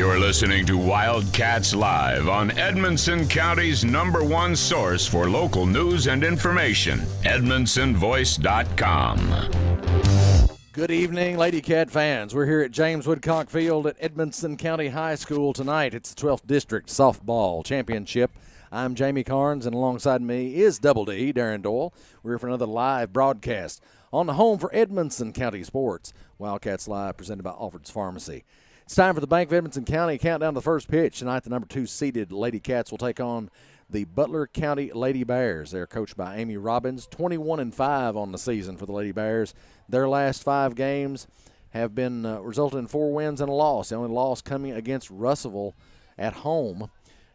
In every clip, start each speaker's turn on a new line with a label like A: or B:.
A: You're listening to Wildcats Live on Edmonson County's #1 source for local news and information, EdmonsonVoice.com.
B: Good evening, Lady Cat fans. We're here at James Woodcock Field at Edmonson County High School tonight. It's the 12th District Softball Championship. I'm Jamie Carnes, and alongside me is Double D, Darren Doyle. We're here for another live broadcast on the home for Edmonson County sports. Wildcats Live, presented by Alfred's Pharmacy. It's time for the Bank of Edmonson County countdown to the first pitch. Tonight, the #2 seeded Lady Cats will take on the Butler County Lady Bears. They're coached by Amy Robbins. 21-5 on the season for the Lady Bears. Their last 5 games have been resulted in 4 wins and a loss. The only loss coming against Russellville at home.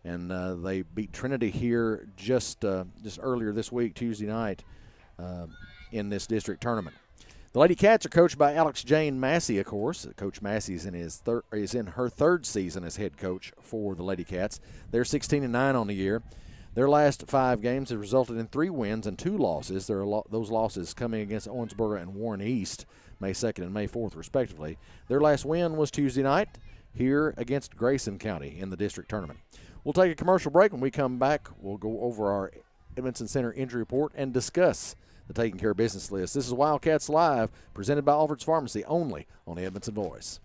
B: And they beat Trinity here just earlier this week, Tuesday night, in this district tournament. The Lady Cats are coached by Alex Jane Massey, of course. Coach Massey is in her 3rd season as head coach for the Lady Cats. They're 16-9 on the year. Their last 5 games have resulted in 3 wins and 2 losses. Those losses coming against Owensboro and Warren East, May 2nd and May 4th, respectively. Their last win was Tuesday night here against Grayson County in the district tournament. We'll take a commercial break. When we come back, we'll go over our Edmonson Center injury report and discuss the Taking Care of Business list. This is Wildcats Live, presented by Alfred's Pharmacy, only on the Edmonson Voice.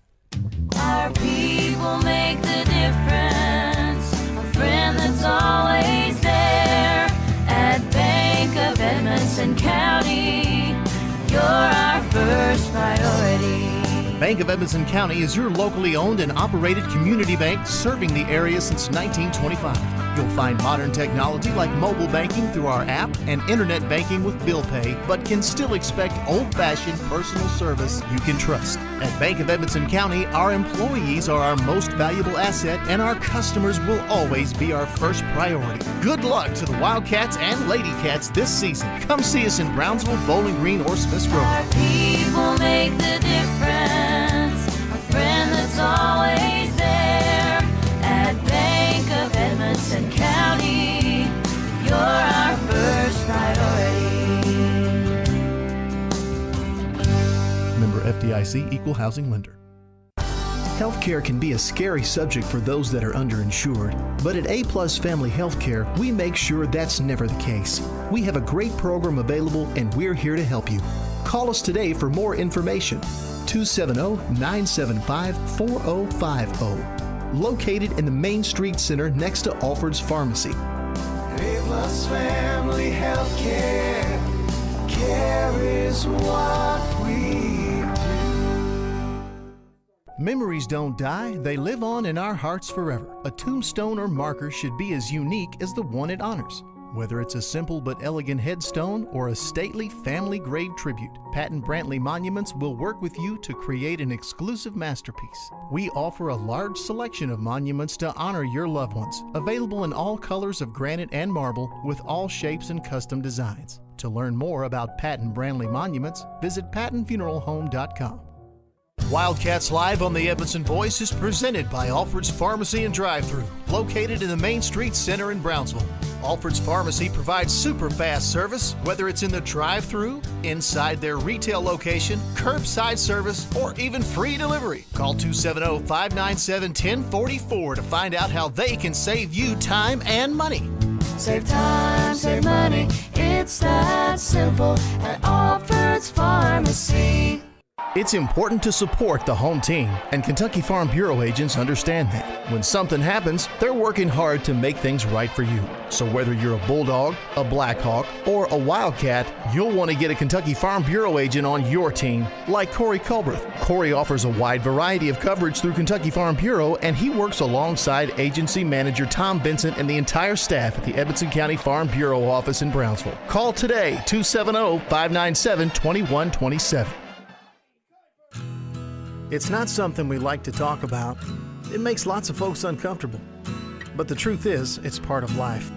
C: Our people make the difference, a friend that's always there. At Bank of Edmonson County, you're our first priority.
D: Bank of Edmonson County is your locally owned and operated community bank serving the area since 1925. You'll find modern technology like mobile banking through our app and internet banking with bill pay, but can still expect old-fashioned personal service you can trust. At Bank of Edmonson County, our employees are our most valuable asset, and our customers will always be our first priority. Good luck to the Wildcats and Lady Cats this season. Come see us in Brownsville, Bowling Green, or Smiths Grove.
C: Our people make the difference, a friend that's always there. At Bank of Edmonson County, you're our first priority.
D: Member FDIC, Equal Housing Lender.
E: Healthcare can be a scary subject for those that are underinsured, but at A-Plus Family Healthcare, we make sure that's never the case. We have a great program available, and we're here to help you. Call us today for more information. 270-975-4050. Located in the Main Street Center next to Alfred's Pharmacy.
F: A-Plus Family Healthcare. Care is what we do.
D: Memories don't die, they live on in our hearts forever. A tombstone or marker should be as unique as the one it honors. Whether it's a simple but elegant headstone or a stately family grave tribute, Patton Brantley Monuments will work with you to create an exclusive masterpiece. We offer a large selection of monuments to honor your loved ones, available in all colors of granite and marble with all shapes and custom designs. To learn more about Patton Brantley Monuments, visit pattonfuneralhome.com. Wildcats Live on the Edmonson Voice is presented by Alfred's Pharmacy and Drive-Thru, located in the Main Street Center in Brownsville. Alfred's Pharmacy provides super fast service, whether it's in the drive-thru, inside their retail location, curbside service, or even free delivery. Call 270-597-1044 to find out how they can save you time and money.
C: Save time, save money, it's that simple at Alfred's Pharmacy.
D: It's important to support the home team, and Kentucky Farm Bureau agents understand that. When something happens, they're working hard to make things right for you. So whether you're a Bulldog, a Blackhawk, or a Wildcat, you'll want to get a Kentucky Farm Bureau agent on your team, like Corey Culbreth. Corey offers a wide variety of coverage through Kentucky Farm Bureau, and he works alongside agency manager Tom Benson and the entire staff at the Edmonson County Farm Bureau office in Brownsville. Call today, 270-597-2127. It's not something we like to talk about. It makes lots of folks uncomfortable. But the truth is, it's part of life.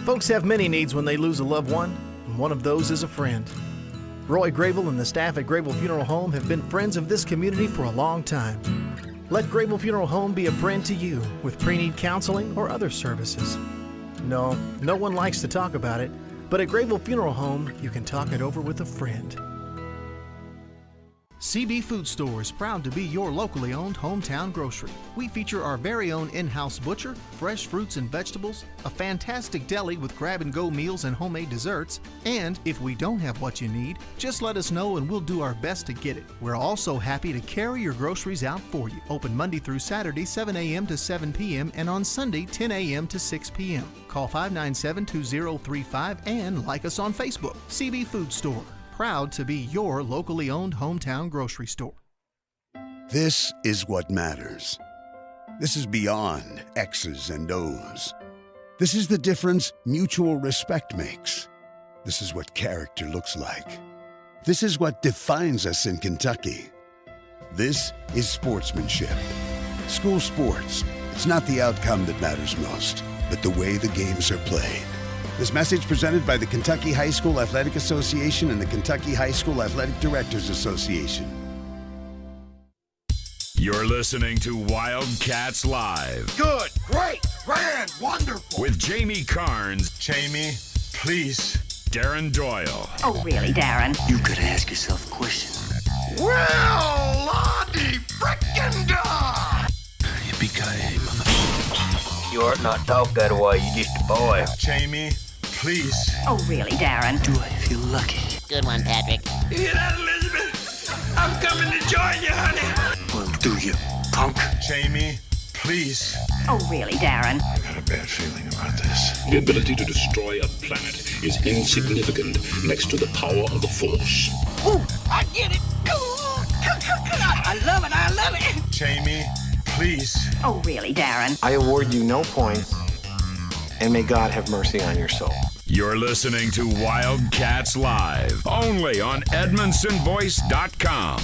D: Folks have many needs when they lose a loved one, and one of those is a friend. Roy Grable and the staff at Grable Funeral Home have been friends of this community for a long time. Let Grable Funeral Home be a friend to you with pre-need counseling or other services. No one likes to talk about it, but at Grable Funeral Home, you can talk it over with a friend. CB Food Store is proud to be your locally owned hometown grocery. We feature our very own in-house butcher, fresh fruits and vegetables, a fantastic deli with grab-and-go meals and homemade desserts, and if we don't have what you need, just let us know and we'll do our best to get it. We're also happy to carry your groceries out for you. Open Monday through Saturday, 7 a.m. to 7 p.m. and on Sunday, 10 a.m. to 6 p.m. Call 597-2035 and like us on Facebook. CB Food Store. Proud to be your locally owned hometown grocery store.
G: This is what matters. This is beyond X's and O's. This is the difference mutual respect makes. This is what character looks like. This is what defines us in Kentucky. This is sportsmanship. School sports, it's not the outcome that matters most, but the way the games are played. This message presented by the Kentucky High School Athletic Association and the Kentucky High School Athletic Directors Association.
A: You're listening to Wildcats Live.
H: Good, great, grand, wonderful.
A: With Jamie Carnes.
H: Jamie, please.
A: Darren Doyle.
I: Oh, really, Darren?
J: You gotta ask yourself a question.
H: Well, Lottie frickin' da!
J: Yippee-ki-yay, motherfucker.
K: You ought not talk that way, you just a boy.
H: Jamie, please.
I: Oh, really, Darren?
J: Do I feel lucky?
L: Good one, Patrick.
H: You hear that, Elizabeth? I'm coming to join you, honey.
J: Well, do you, punk?
H: Jamie, please.
I: Oh, really, Darren?
H: I got a bad feeling about this.
M: The ability to destroy a planet is insignificant next to the power of the Force.
L: Ooh, I get it. I love it. I love it.
H: Jamie, please.
I: Oh, really, Darren?
K: I award you no points, and may God have mercy on your soul.
A: You're listening to Wildcats Live, only on EdmonsonVoice.com.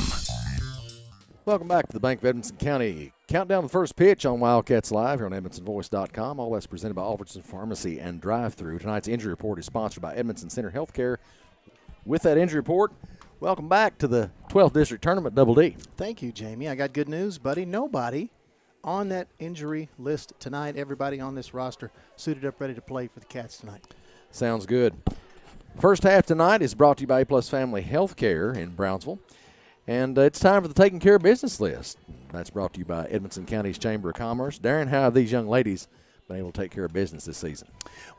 B: Welcome back to the Bank of Edmonson County Countdown to the First Pitch on Wildcats Live here on EdmonsonVoice.com. All that's presented by Albertson Pharmacy and Drive-Thru. Tonight's injury report is sponsored by Edmondson Center Healthcare. With that injury report, welcome back to the 12th District Tournament, Double D.
D: Thank you, Jamie. I got good news, buddy. Nobody on that injury list tonight. Everybody on this roster suited up, ready to play for the Cats tonight.
B: Sounds good. First half tonight is brought to you by A-Plus Family Healthcare in Brownsville. And it's time for the Taking Care of Business list. That's brought to you by Edmonson County's Chamber of Commerce. Darren, how have these young ladies been able to take care of business this season?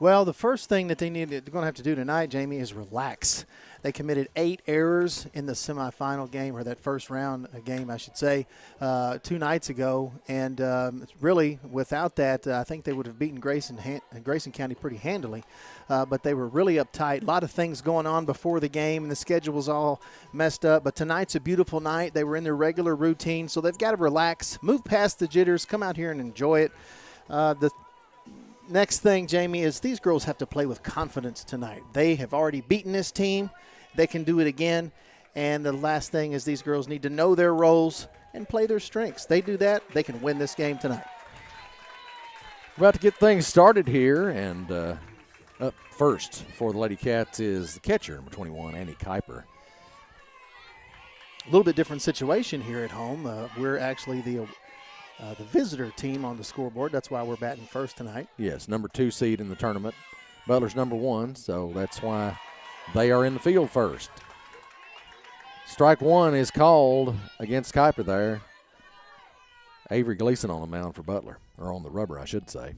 D: Well, the first thing that they're going to have to do tonight, Jamie, is relax. They committed 8 errors in the semifinal game, or that first round game, I should say, 2 nights ago. And really, without that, I think they would have beaten Grayson County pretty handily. But they were really uptight. A lot of things going on before the game, and the schedule was all messed up. But tonight's a beautiful night. They were in their regular routine, so they've got to relax, move past the jitters, come out here and enjoy it. The next thing, Jamie, is these girls have to play with confidence tonight. They have already beaten this team. They can do it again. And the last thing is these girls need to know their roles and play their strengths. They do that, they can win this game tonight.
B: About to get things started here, and up first for the Lady Cats is the catcher, number 21, Annie Kuiper.
D: A little bit different situation here at home. We're actually the visitor team on the scoreboard. That's why we're batting first tonight.
B: Yes, number 2 seed in the tournament. Butler's number 1, so that's why they are in the field first. Strike 1 is called against Kuiper there. Avery Gleason on the mound for Butler, or on the rubber, I should say.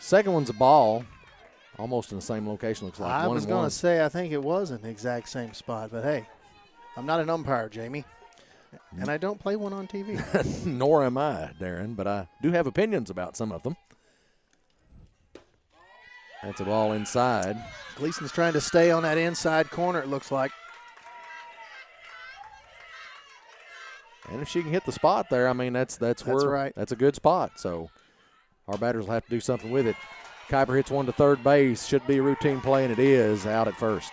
B: Second one's a ball, almost in the same location, looks like.
D: I was going to say I think it was in the exact same spot, but hey, I'm not an umpire, Jamie. And I don't play one on TV.
B: Nor am I, Darren, but I do have opinions about some of them. That's a ball inside.
D: Gleason's trying to stay on that inside corner, it looks like.
B: And if she can hit the spot there, I mean, that's
D: right.
B: That's a good spot. So our batters will have to do something with it. Kuiper hits one to third base. Should be a routine play, and it is, out at first.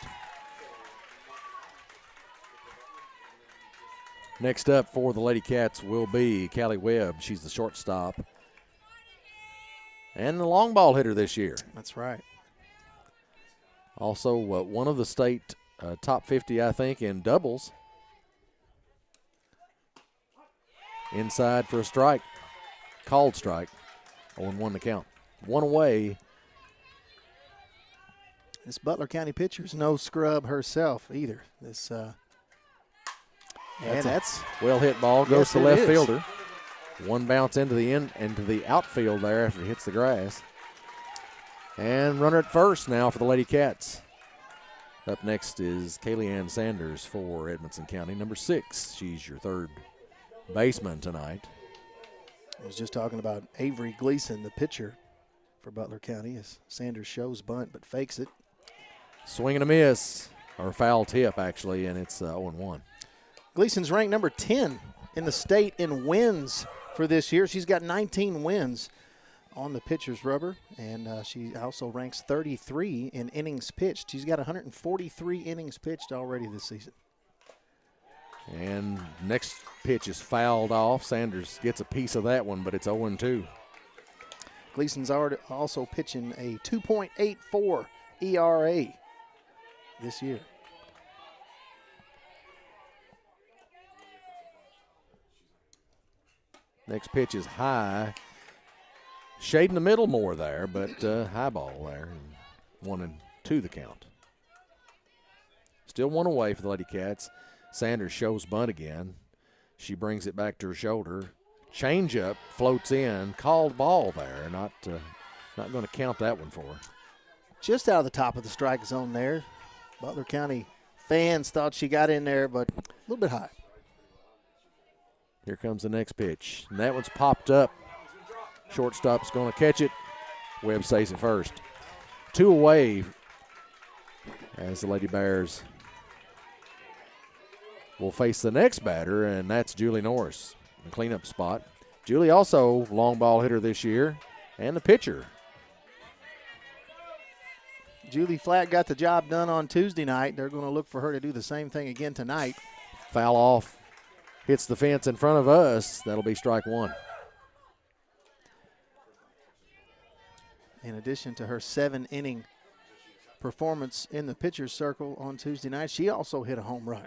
B: Next up for the Lady Cats will be Callie Webb. She's the shortstop and the long ball hitter this year.
D: That's right.
B: Also one of the state top 50, I think, in doubles. Inside for a strike. Called strike. 0-1 to count. One away.
D: This Butler County pitcher's no scrub herself either. This that's
B: well hit ball, goes
D: yes,
B: to left
D: is.
B: fielder. One bounce into the outfield there after it hits the grass. And runner at first now for the Lady Cats. Up next is Kaylee Ann Sanders for Edmonson County, number 6. She's your third baseman tonight.
D: I was just talking about Avery Gleason, the pitcher for Butler County, as Sanders shows bunt but fakes it.
B: Swing and a miss, or foul tip actually, and it's 0-1.
D: Gleason's ranked number 10 in the state in wins for this year. She's got 19 wins on the pitcher's rubber, and she also ranks 33 in innings pitched. She's got 143 innings pitched already this season.
B: And next pitch is fouled off. Sanders gets a piece of that one, but it's 0-2.
D: Gleason's also pitching a 2.84 ERA this year.
B: Next pitch is high. Shade in the middle more there, but high ball there. 1-2 the count. Still one away for the Lady Cats. Sanders shows bunt again. She brings it back to her shoulder. Changeup floats in. Called ball there. Not going to count that one for her.
D: Just out of the top of the strike zone there. Butler County fans thought she got in there, but a little bit high.
B: Here comes the next pitch. And that one's popped up. Shortstop's going to catch it. Webb saves it first. 2 away as the Lady Bears will face the next batter, and that's Julie Norris, the cleanup spot. Julie also long ball hitter this year, and the pitcher.
D: Julie Flatt got the job done on Tuesday night. They're going to look for her to do the same thing again tonight.
B: Foul off. Hits the fence in front of us. That'll be strike 1.
D: In addition to her 7-inning performance in the pitcher's circle on Tuesday night, she also hit a home run.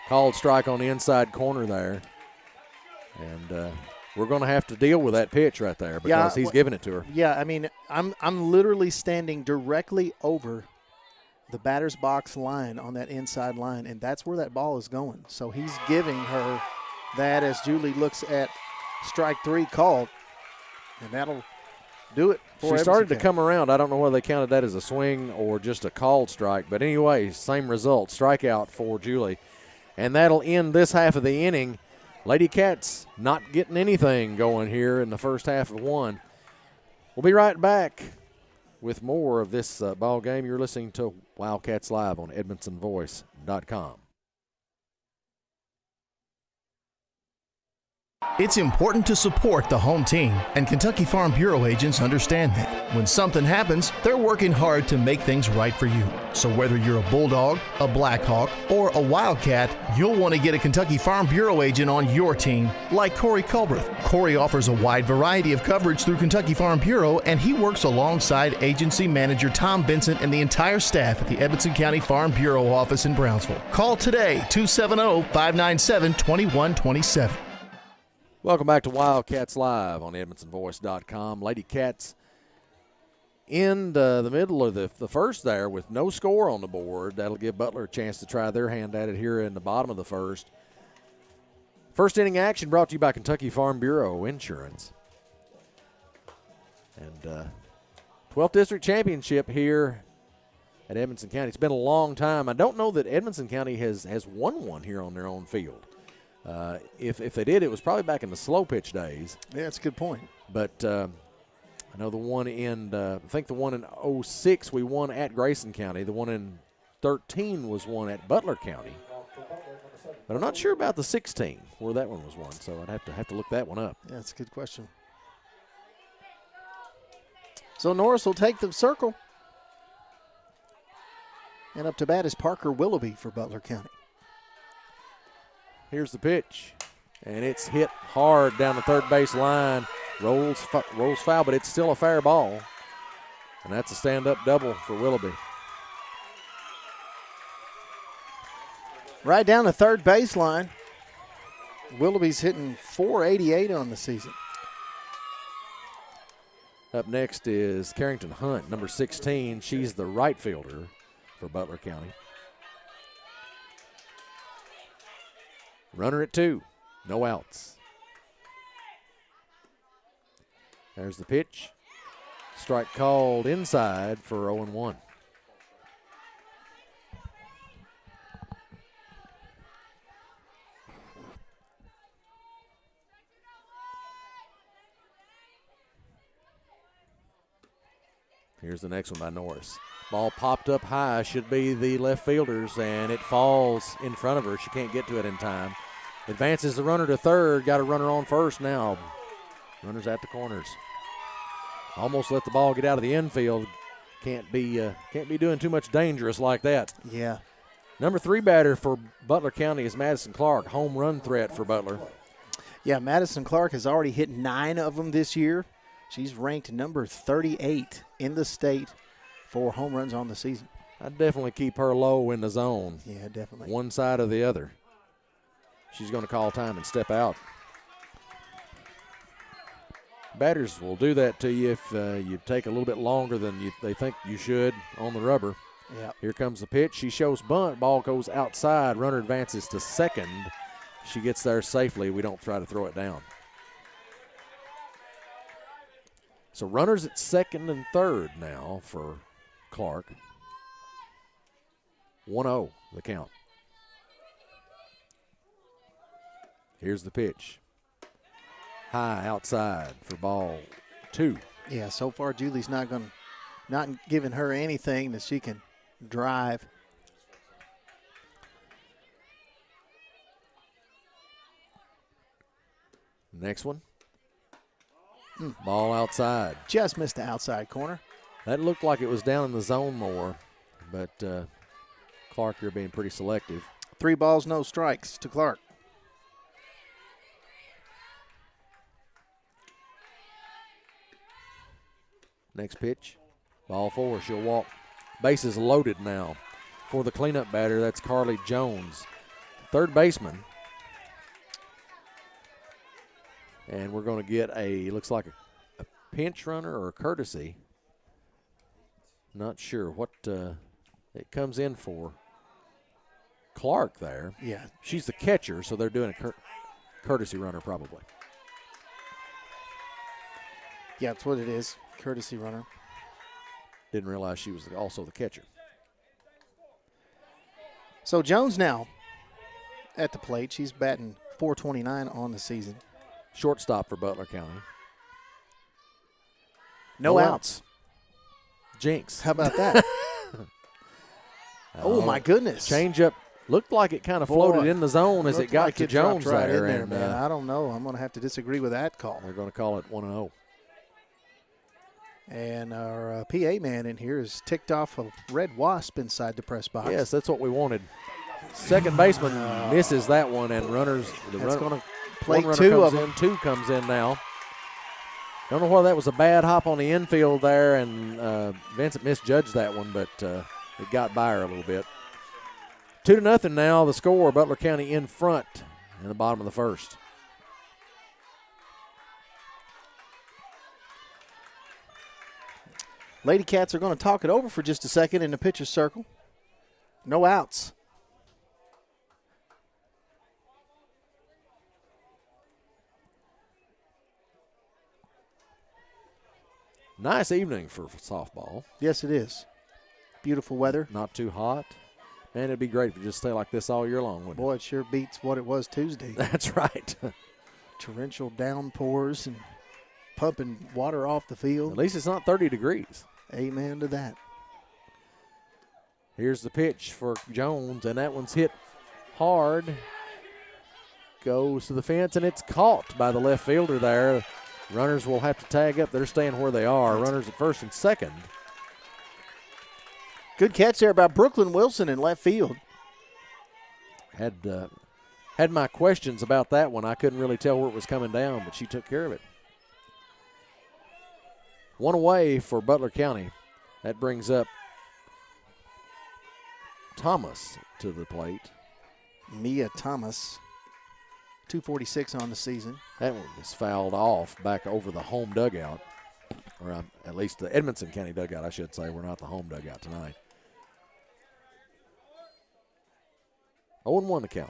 B: Called strike on the inside corner there. And we're going to have to deal with that pitch right there because he's giving it to her.
D: Yeah, I mean, I'm literally standing directly over the batter's box line on that inside line, and that's where that ball is going. So he's giving her that as Julie looks at strike 3 called, and that'll do it for
B: She started to come around. I don't know whether they counted that as a swing or just a called strike, but anyway, same result, strikeout for Julie. And that'll end this half of the inning. Lady Cats not getting anything going here in the first half of 1. We'll be right back with more of this ball game. You're listening to Wildcats Live on EdmonsonVoice.com.
E: It's important to support the home team, and Kentucky Farm Bureau agents understand that. When something happens, they're working hard to make things right for you. So whether you're a Bulldog, a Blackhawk, or a Wildcat, you'll want to get a Kentucky Farm Bureau agent on your team, like Corey Culbreth. Corey offers a wide variety of coverage through Kentucky Farm Bureau, and he works alongside agency manager Tom Benson and the entire staff at the Edmonson County Farm Bureau office in Brownsville. Call today, 270-597-2127.
B: Welcome back to Wildcats Live on EdmonsonVoice.com. Lady Cats in the middle of the first there with no score on the board. That'll give Butler a chance to try their hand at it here in the bottom of the first. First inning action brought to you by Kentucky Farm Bureau Insurance. And 12th District Championship here at Edmonson County. It's been a long time. I don't know that Edmonson County has won one here on their own field. If they did, it was probably back in the slow pitch days.
D: Yeah, that's a good point.
B: But I know the one in, I think the one in 06 we won at Grayson County. The one in 13 was won at Butler County. But I'm not sure about the 16 where that one was won, so I'd have to look that one up.
D: Yeah, that's a good question. So Norris will take the circle. And up to bat is Parker Willoughby for Butler County.
B: Here's the pitch, and it's hit hard down the third base line. Rolls foul, but it's still a fair ball. And that's a stand-up double for Willoughby.
D: Right down the third baseline. Willoughby's hitting .488 on the season.
B: Up next is Carrington Hunt, number 16. She's the right fielder for Butler County. Runner at 2, no outs. There's the pitch. Strike called inside for 0-1. Here's the next one by Norris. Ball popped up high, should be the left fielder's, and it falls in front of her. She can't get to it in time. Advances the runner to third. Got a runner on first now. Runners at the corners. Almost let the ball get out of the infield. Can't be doing too much dangerous like that.
N: Yeah.
B: Number 3 batter for Butler County is Madison Clark. Home run threat for Butler.
N: Yeah, Madison Clark has already hit 9 of them this year. She's ranked number 38 in the state for home runs on the season.
B: I'd definitely keep her low in the zone.
N: Yeah, definitely.
B: One side or the other. She's going to call time and step out. Batters will do that to you if you take a little bit longer than they think you should on the rubber.
N: Yeah.
B: Here comes the pitch. She shows bunt. Ball goes outside. Runner advances to second. She gets there safely. We don't try to throw it down. So runners at second and third now for Clark. 1-0 the count. Here's the pitch. High outside for ball 2.
N: Yeah, so far Julie's not giving her anything that she can drive.
B: Next one. Ball outside.
N: Just missed the outside corner.
B: That looked like it was down in the zone more, but Clark here being pretty selective.
N: 3 balls, no strikes to Clark.
B: Next pitch, ball 4. She'll walk. Bases loaded now for the cleanup batter. That's Carly Jones, third baseman. And we're going to get looks like a pinch runner or a courtesy. Not sure what it comes in for. Clark there.
N: Yeah.
B: She's the catcher, so they're doing a courtesy runner probably.
N: Yeah, that's what it is. Courtesy runner.
B: Didn't realize she was also the catcher.
N: So Jones now at the plate. She's batting .429 on the season.
B: Shortstop for Butler County.
N: No outs.
B: Jinx.
N: How about that? Oh, my goodness.
B: Changeup looked like it kind of floated in the zone as it got
N: like
B: to
N: it
B: Jones
N: right
B: there.
N: in there, man. I don't know. I'm going to have to disagree with that call.
B: They're going to call it 1-0.
N: And our PA man in here is ticked off a red wasp inside the press box.
B: Yes, that's what we wanted. Second baseman misses that one, and runners.
N: That's going to play
B: one runner
N: 2
B: comes
N: of them.
B: in, 2 comes in now. Don't know whether that was a bad hop on the infield there, and Vincent misjudged that one, but it got by her a little bit. 2-0 now, the score. Butler County in front in the bottom of the first.
N: Lady Cats are going to talk it over for just a second in the pitcher's circle. No outs.
B: Nice evening for softball.
N: Yes, it is. Beautiful weather.
B: Not too hot. Man, it'd be great if it just stay like this all year long, wouldn't it?
N: Boy, it sure beats what it was Tuesday.
B: That's right.
N: Torrential downpours and pumping water off the field.
B: At least it's not 30 degrees.
N: Amen to that.
B: Here's the pitch for Jones, and that one's hit hard. Goes to the fence, and it's caught by the left fielder there. Runners will have to tag up. They're staying where they are. Runners at first and second.
N: Good catch there by Brooklyn Wilson in left field.
B: Had my questions about that one. I couldn't really tell where it was coming down, but she took care of it. 1 away for Butler County. That brings up Thomas to the plate.
N: Mia Thomas, 246 on the season.
B: That one is fouled off back over the home dugout. or at least the Edmondson County dugout, I should say. We're not the home dugout tonight. 0-1 the count.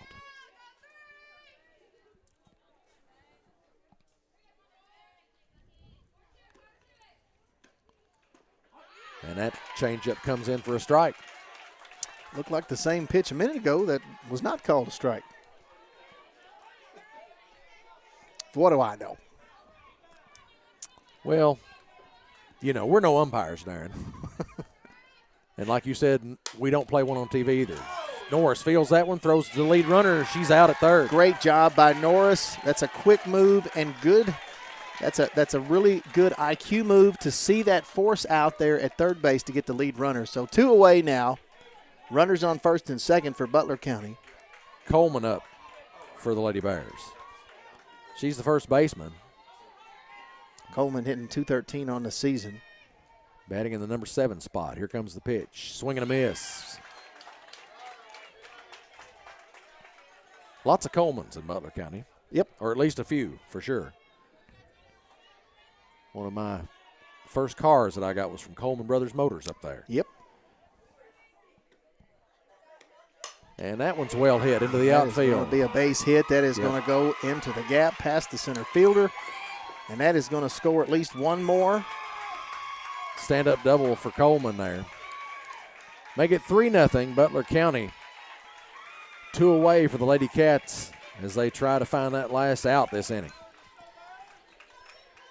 B: And that changeup comes in for a strike.
N: Looked like the same pitch a minute ago that was not called a strike. What do I know?
B: Well, you know, we're no umpires, Darren. And like you said, we don't play one on TV either. Norris feels that one, throws the lead runner. She's out at third.
N: Great job by Norris. That's a quick move and good. That's a really good IQ move to see that force out there at third base to get the lead runner. So 2 away now. Runners on first and second for Butler County.
B: Coleman up for the Lady Bears. She's the first baseman.
N: Coleman hitting .213 on the season.
B: Batting in the number 7 spot. Here comes the pitch. Swing and a miss. Lots of Colemans in Butler County.
N: Yep.
B: Or at least a few, for sure. One of my first cars that I got was from Coleman Brothers Motors up there.
N: Yep.
B: And that one's well hit into the outfield.
N: That is going to be a base hit. That is going to go into the gap past the center fielder. And that is going to score at least one more.
B: Stand-up double for Coleman there. Make it 3-0 Butler County. 2 away for the Lady Cats as they try to find that last out this inning.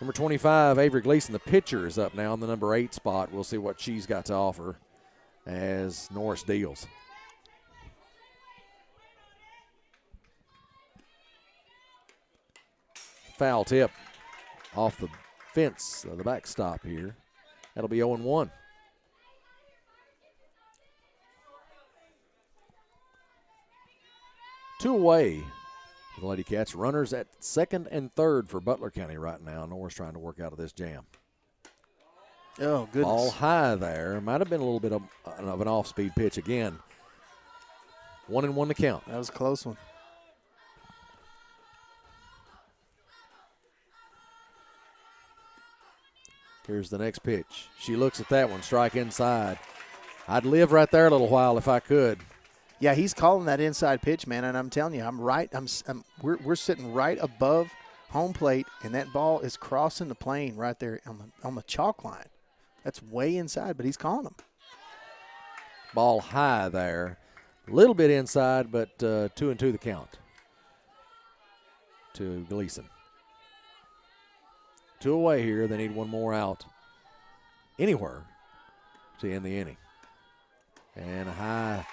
B: Number 25, Avery Gleason, the pitcher, is up now in the number 8 spot. We'll see what she's got to offer as Norris deals. Foul tip off the fence of the backstop here. That'll be 0-1. Two away for the Lady Cats. Runners at second and third for Butler County right now. Norris trying to work out of this jam.
N: Oh, goodness.
B: Ball high there. Might have been a little bit of an off-speed pitch again. 1-1 to count.
N: That was a close one.
B: Here's the next pitch. She looks at that one, strike inside. I'd live right there a little while if I could.
N: Yeah, he's calling that inside pitch, man, and I'm telling you, I'm right. We're sitting right above home plate, and that ball is crossing the plane right there on the chalk line. That's way inside, but he's calling them.
B: Ball high there. A little bit inside, but 2-2 the count to Gleason. 2 away here. They need one more out anywhere to end the inning. And a high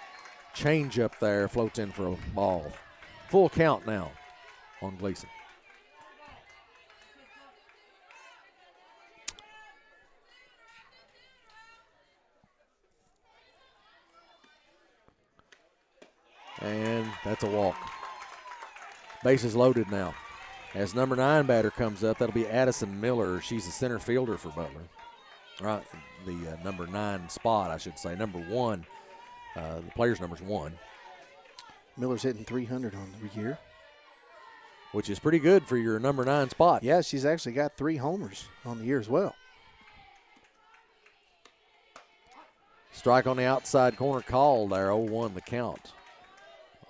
B: change up there floats in for a ball. Full count now on Gleason. And that's a walk. Bases loaded now. As number 9 batter comes up, that'll be Addison Miller. She's the center fielder for Butler. Right, the number 9 spot, I should say. Number 1. The player's number's 1.
N: Miller's hitting .300 on the year,
B: which is pretty good for your number 9 spot.
N: Yeah, she's actually got 3 homers on the year as well.
B: Strike on the outside corner called there. 0-1 the count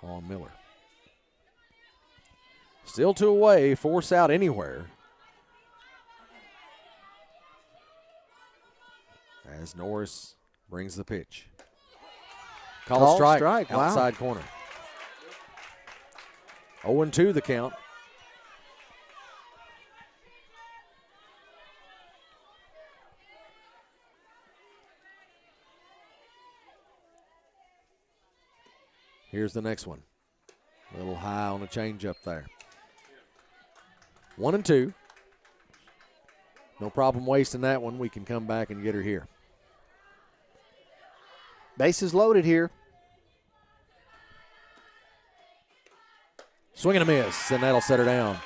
B: on Miller. Still 2 away, force out anywhere. As Norris brings the pitch. Call strike. Outside corner. 0-2 the count. Here's the next one. A little high on the changeup there. 1-2. No problem wasting that one. We can come back and get her here.
N: Bases loaded here.
B: Swing and a miss, and that'll set her down.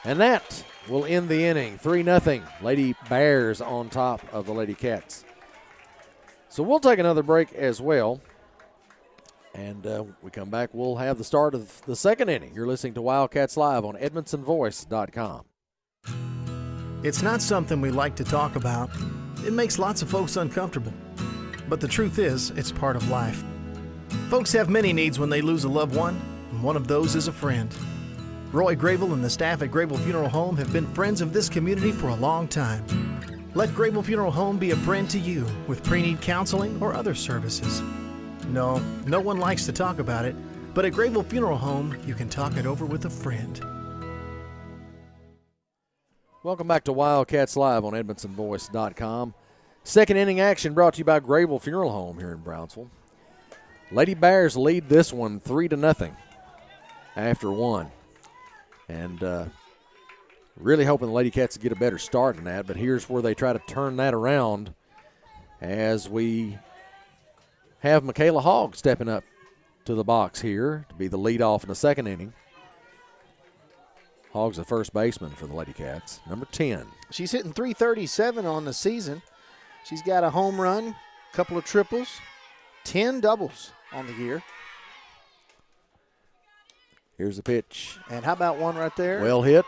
B: And that will end the inning. 3-0. Lady Bears on top of the Lady Cats. So we'll take another break as well. And we come back, we'll have the start of the second inning. You're listening to Wildcats Live on EdmondsonVoice.com.
D: It's not something we like to talk about. It makes lots of folks uncomfortable. But the truth is, it's part of life. Folks have many needs when they lose a loved one, and one of those is a friend. Roy Grable and the staff at Grable Funeral Home have been friends of this community for a long time. Let Grable Funeral Home be a friend to you with pre-need counseling or other services. No one likes to talk about it, but at Grable Funeral Home, you can talk it over with a friend.
B: Welcome back to Wildcats Live on EdmondsonVoice.com. Second inning action brought to you by Grable Funeral Home here in Brownsville. Lady Bears lead this one 3-0 after one. And really hoping the Lady Cats get a better start than that, but here's where they try to turn that around as we have Michaela Hogg stepping up to the box here to be the leadoff in the second inning. Hogg's the first baseman for the Lady Cats, number 10.
N: She's hitting .337 on the season. She's got a home run, a couple of triples, 10 doubles on the year.
B: Here's the pitch.
N: And how about one right there?
B: Well hit,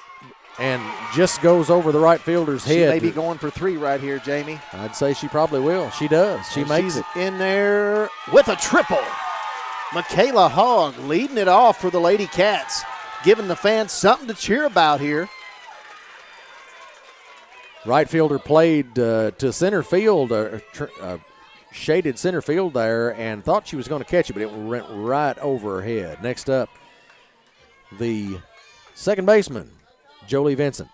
B: and just goes over the right fielder's head.
N: She may be going for 3 right here, Jamie.
B: I'd say she probably will. She does. She makes it.
N: In there with a triple. Michaela Hogg leading it off for the Lady Cats, giving the fans something to cheer about here.
B: Right fielder played to center field, shaded center field there, and thought she was going to catch it, but it went right over her head. Next up, the second baseman, Jolie Vincent.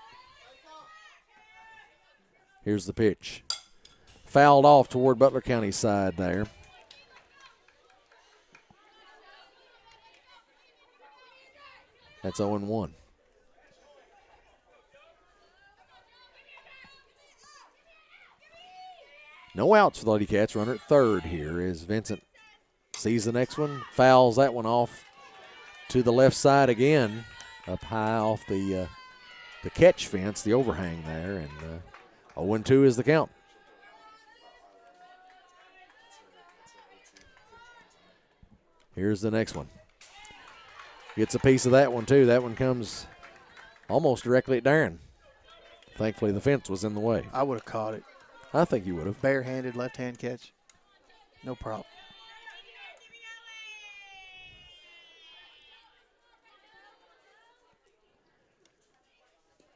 B: Here's the pitch. Fouled off toward Butler County's side there. That's 0-1. No outs for the Lady Cats. Runner at third here as Vincent sees the next one, fouls that one off to the left side again, up high off the catch fence, the overhang there, and 0-2 is the count. Here's the next one. Gets a piece of that one, too. That one comes almost directly at Darren. Thankfully, the fence was in the way.
N: I would have caught it.
B: I think you would have.
N: Barehanded left-hand catch. No problem.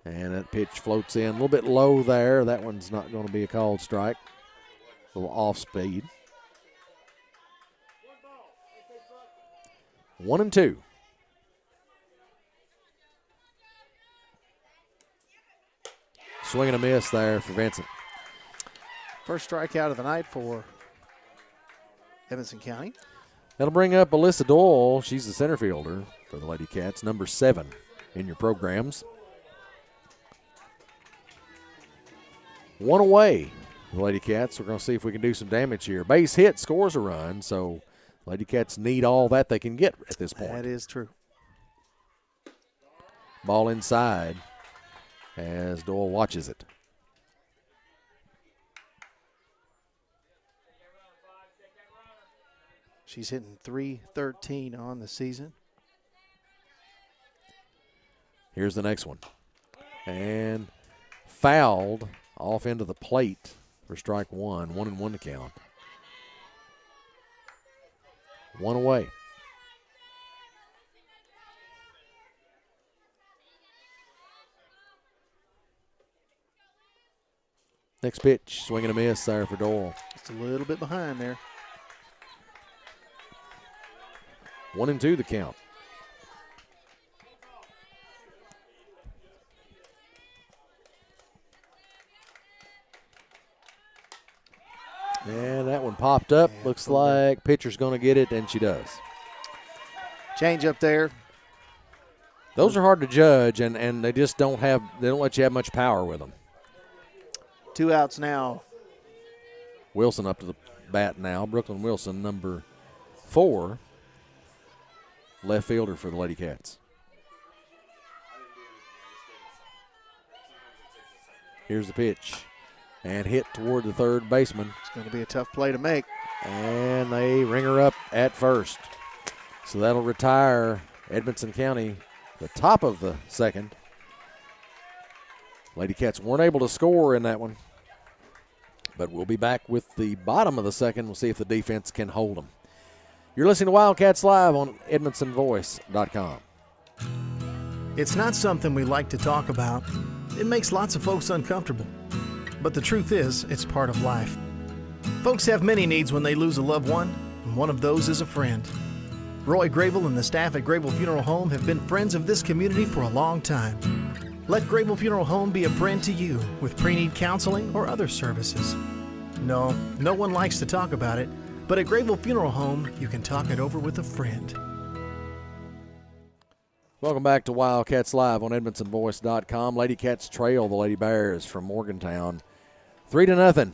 B: And that pitch floats in a little bit low there. That one's not going to be a called strike. A little off speed. 1-2. Swing and a miss there for Vincent.
N: First strikeout of the night for Edmonson County.
B: That'll bring up Alyssa Doyle. She's the center fielder for the Lady Cats, number 7 in your programs. One away, the Lady Cats. We're going to see if we can do some damage here. Base hit scores a run, so Lady Cats need all that they can get at this point.
N: That is true.
B: Ball inside as Doyle watches it.
N: She's hitting .313 on the season.
B: Here's the next one. And fouled off into the plate for strike one. 1-1 to count. One away. Next pitch, swing and a miss there for Doyle.
N: Just a little bit behind there.
B: 1-2 the count. And that one popped up. Yeah, looks like pitcher's going to get it, and she does.
N: Change up there.
B: Those are hard to judge, and they just don't let you have much power with them.
N: 2 outs now.
B: Wilson up to the bat now. Brooklyn Wilson, number 4, left fielder for the Lady Cats. Here's the pitch. And hit toward the third baseman.
N: It's going to be a tough play to make.
B: And they ring her up at first. So that'll retire Edmonson County the top of the second. Lady Cats weren't able to score in that one. But we'll be back with the bottom of the second. We'll see if the defense can hold them. You're listening to Wildcats Live on EdmondsonVoice.com.
D: It's not something we like to talk about. It makes lots of folks uncomfortable. But the truth is, it's part of life. Folks have many needs when they lose a loved one, and one of those is a friend. Roy Grable and the staff at Grable Funeral Home have been friends of this community for a long time. Let Grable Funeral Home be a friend to you with pre-need counseling or other services. No one likes to talk about it, but at Grable Funeral Home, you can talk it over with a friend.
B: Welcome back to Wildcats Live on EdmondsonVoice.com. Lady Cats trail the Lady Bears from Morgantown 3-0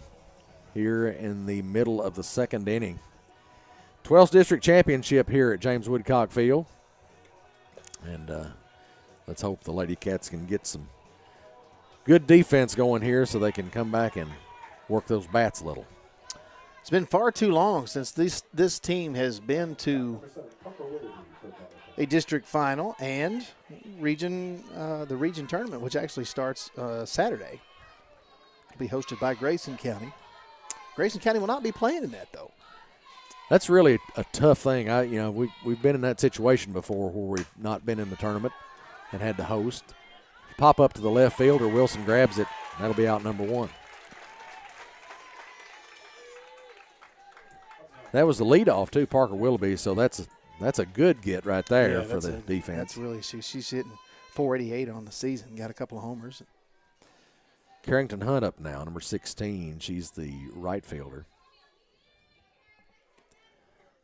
B: here in the middle of the second inning. 12th District Championship here at James Woodcock Field. And let's hope the Lady Cats can get some good defense going here so they can come back and work those bats a little.
N: It's been far too long since this team has been to a district final and the region tournament, which actually starts Saturday. It'll be hosted by Grayson County. Grayson County will not be playing in that, though.
B: That's really a tough thing. We've been in that situation before where we've not been in the tournament and had to host. Pop up to the left fielder, Wilson grabs it. That'll be out number one. That was the leadoff too, Parker Willoughby. So that's a good get right there for the defense.
N: That's really she's hitting .488 on the season. Got a couple of homers.
B: Carrington Hunt up now, number 16. She's the right fielder.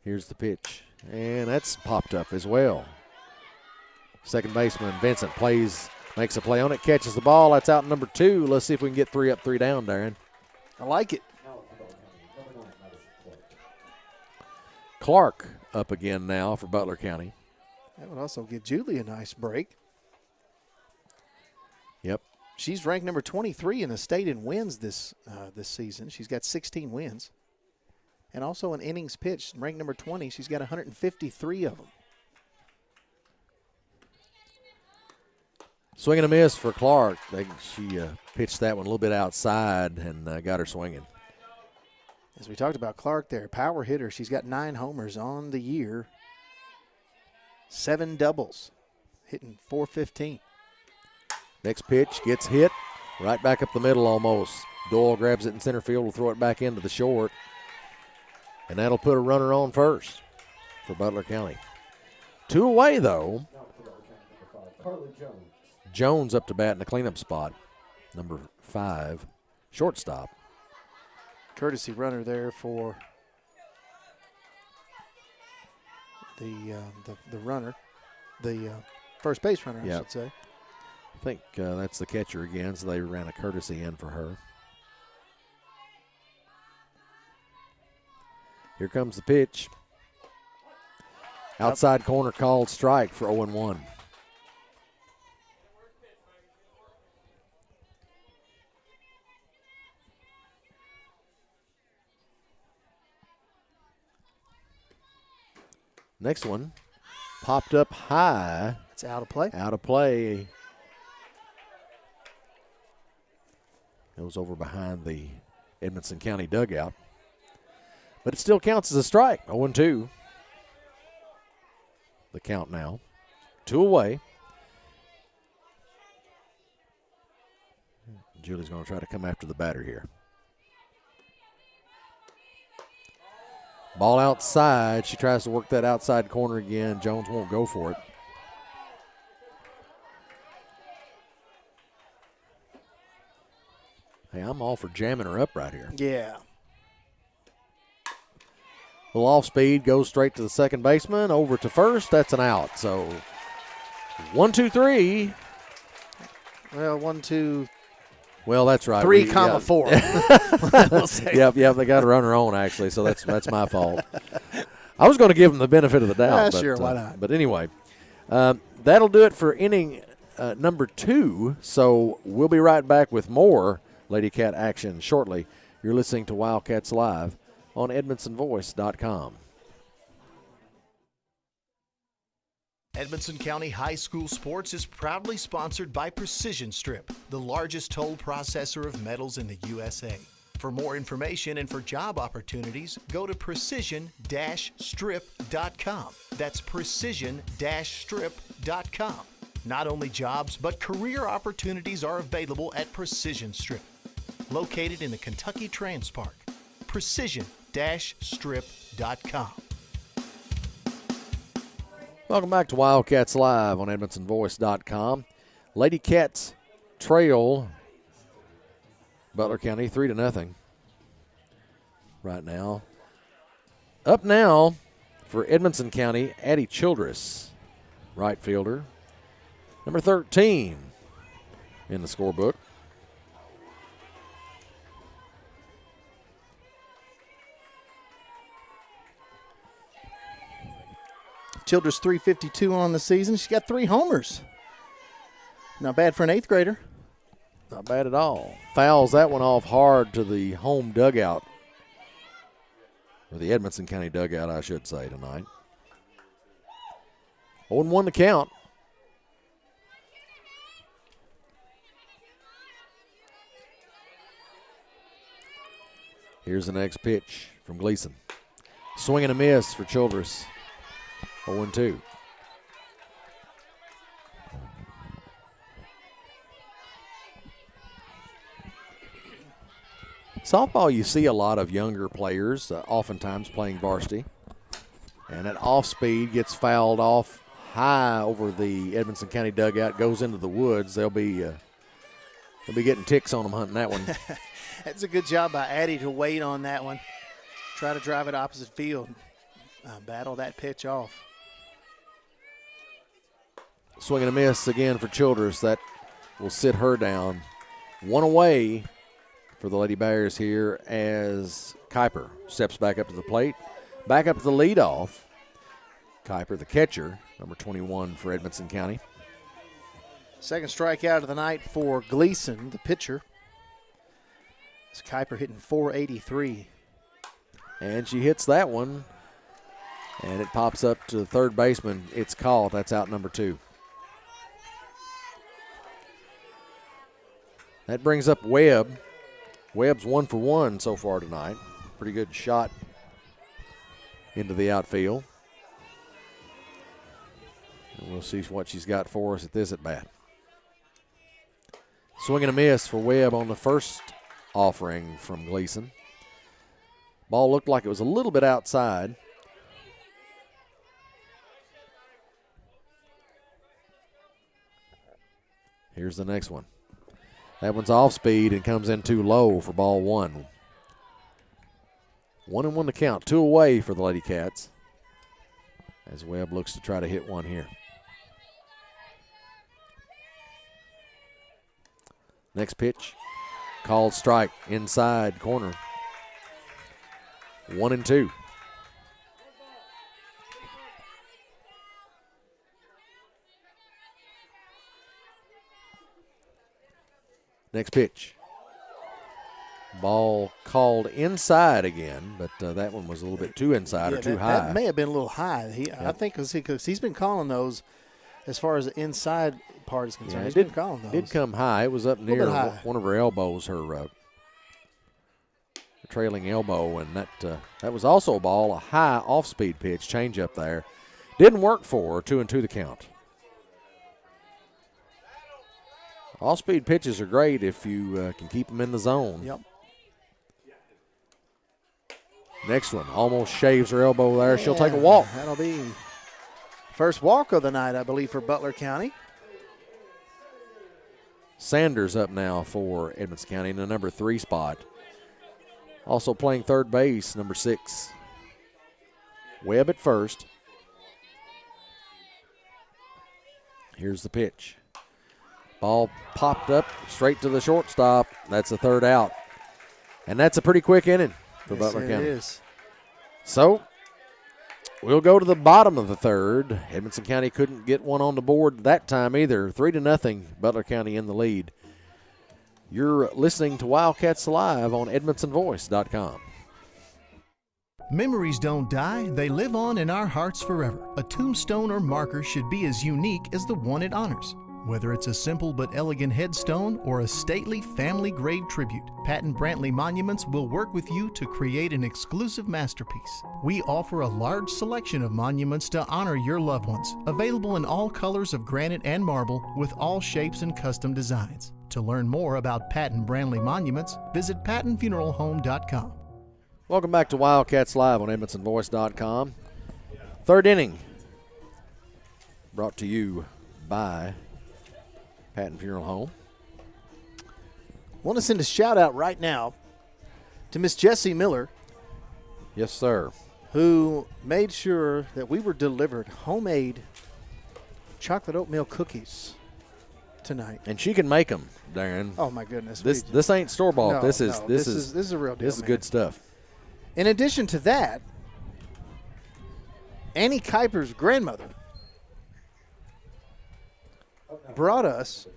B: Here's the pitch, and that's popped up as well. Second baseman Vincent makes a play on it, catches the ball. That's out number 2. Let's see if we can get 3 up, 3 down, Darren.
N: I like it.
B: Clark up again now for Butler County.
N: That would also give Julie a nice break.
B: Yep.
N: She's ranked number 23 in the state in wins this season. She's got 16 wins. And also in innings pitched, ranked number 20. She's got 153 of them.
B: Swing and a miss for Clark. She pitched that one a little bit outside and got her swinging.
N: As we talked about Clark there, power hitter. She's got 9 homers on the year, 7 doubles, hitting .415.
B: Next pitch gets hit right back up the middle almost. Doyle grabs it in center field, will throw it back into the short. And that'll put a runner on first for Butler County. 2 away, though. Jones up to bat in the cleanup spot, number 5, shortstop.
N: Courtesy runner there for the runner, the first base runner, I should say.
B: I think that's the catcher again, so they ran a courtesy in for her. Here comes the pitch. Outside corner called strike for 0-1. Next one popped up high.
N: It's out of play.
B: Out of play. It was over behind the Edmondson County dugout. But it still counts as a strike. 0-2. The count now. 2 away. Julie's going to try to come after the batter here. Ball outside. She tries to work that outside corner again. Jones won't go for it. Hey, I'm all for jamming her up right here.
N: Yeah.
B: A little off speed, goes straight to the second baseman, over to first. That's an out. So 1, 2, 3.
N: Well, 1, 2.
B: Well, that's right.
N: 3, 4.
B: Yep. They got a runner on, actually, so that's my fault. I was going to give them the benefit of the doubt. But,
N: sure, why not?
B: But anyway, that'll do it for inning number 2. So we'll be right back with more Lady Cat action shortly. You're listening to Wildcats Live on EdmondsonVoice.com.
D: Edmonson County High School Sports is proudly sponsored by Precision Strip, the largest toll processor of metals in the USA. For more information and for job opportunities, go to precision-strip.com. That's precision-strip.com. Not only jobs, but career opportunities are available at Precision Strip, located in the Kentucky Trans Park. Precision-strip.com.
B: Welcome back to Wildcats Live on EdmonsonVoice.com. Lady Cats trail Butler County 3-0 right now. Up now for Edmonson County, Addie Childress, right fielder, number 13 in the scorebook.
N: Childress 352 on the season. She's got 3 homers. Not bad for an 8th grader.
B: Not bad at all. Fouls that one off hard to the home dugout, or the Edmonson County dugout, I should say, tonight. 0-1 to count. Here's the next pitch from Gleason. Swing and a miss for Childress. 0-2. Softball, you see a lot of younger players, oftentimes playing varsity. And that off speed gets fouled off high over the Edmonson County dugout, goes into the woods. They'll be getting ticks on them hunting that one.
N: That's a good job by Addie to wait on that one. Try to drive it opposite field. Battle that pitch off.
B: Swing and a miss again for Childress. That will sit her down. One away for the Lady Bears here as Kuiper steps back up to the plate. Back up to the leadoff. Kuiper, the catcher, number 21 for Edmonson County.
N: Second strikeout of the night for Gleason, the pitcher. It's Kuiper hitting .483.
B: And she hits that one. And it pops up to the third baseman. It's caught. That's out number 2. That brings up Webb. Webb's 1 for 1 so far tonight. Pretty good shot into the outfield. And we'll see what she's got for us at this at bat. Swing and a miss for Webb on the first offering from Gleason. Ball looked like it was a little bit outside. Here's the next one. That one's off speed and comes in too low for ball 1. 1-1 to count. 2 away for the Lady Cats as Webb looks to try to hit one here. Next pitch, called strike, inside corner. 1-2. Next pitch. Ball called inside again, but that one was a little bit too inside or too high.
N: That may have been a little high. I think because he's been calling those as far as the inside part is concerned.
B: Yeah,
N: he's been calling those.
B: Did come high. It was up near one of her elbows, her trailing elbow, and that was also a ball, a high off-speed pitch, change up there. Didn't work for her. 2-2 the count. All-speed pitches are great if you can keep them in the zone.
N: Yep.
B: Next one, almost shaves her elbow there. She'll take a walk.
N: That'll be first walk of the night, I believe, for Butler County.
B: Sanders up now for Edmonds County in the number 3 spot. Also playing third base, number 6. Webb at first. Here's the pitch. Ball popped up straight to the shortstop. That's the third out. And that's a pretty quick inning for Butler County.
N: It is.
B: So we'll go to the bottom of the third. Edmonson County couldn't get one on the board that time either. 3-0, Butler County in the lead. You're listening to Wildcats Live on EdmonsonVoice.com.
D: Memories don't die, they live on in our hearts forever. A tombstone or marker should be as unique as the one it honors. Whether it's a simple but elegant headstone or a stately family grave tribute, Patton Brantley Monuments will work with you to create an exclusive masterpiece. We offer a large selection of monuments to honor your loved ones, available in all colors of granite and marble with all shapes and custom designs. To learn more about Patton Brantley Monuments, visit pattonfuneralhome.com.
B: Welcome back to Wildcats Live on EdmondsonVoice.com. Third inning, brought to you by Patton Funeral Home.
N: Want to send a shout out right now to Miss Jessie Miller.
B: Yes, sir.
N: Who made sure that we were delivered homemade chocolate oatmeal cookies tonight.
B: And she can make them, Darren.
N: Oh my goodness.
B: This ain't store bought.
N: No,
B: this is
N: a real deal.
B: This is good stuff.
N: In addition to that, Annie Kuiper's grandmother brought us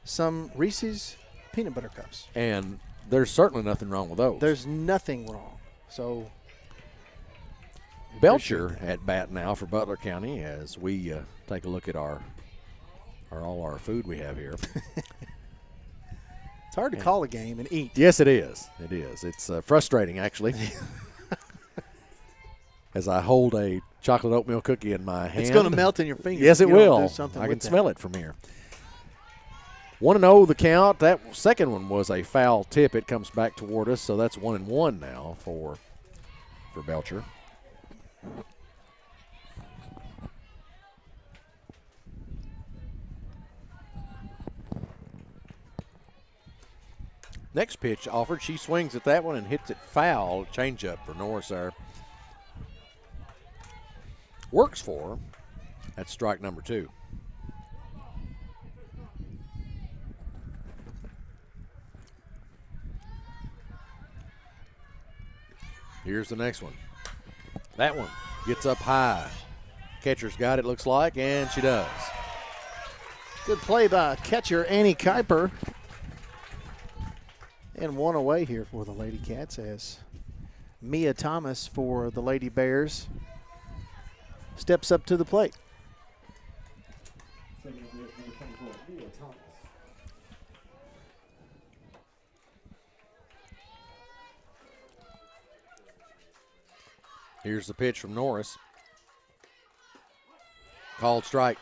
N: some Reese's peanut butter cups.
B: And there's certainly nothing wrong with those.
N: There's nothing wrong. So
B: Belcher at bat now for Butler County as we take a look at all our food we have here.
N: It's hard to call a game and eat.
B: Yes, it is. It is. It's frustrating, actually. As I hold a chocolate oatmeal cookie in my hand.
N: It's going to melt in your fingers.
B: Yes, it will.
N: I
B: can smell it from here. 1-0 the count. That second one was a foul tip. It comes back toward us, so that's 1-1 now for Belcher. Next pitch offered. She swings at that one and hits it foul. Changeup for Norris there. Works for her. That's strike number 2. Here's the next one. That one gets up high. Catcher's got it, looks like, and she does.
N: Good play by catcher Annie Kuiper. And one away here for the Lady Cats as Mia Thomas for the Lady Bears steps up to the plate.
B: Here's the pitch from Norris. Called strike.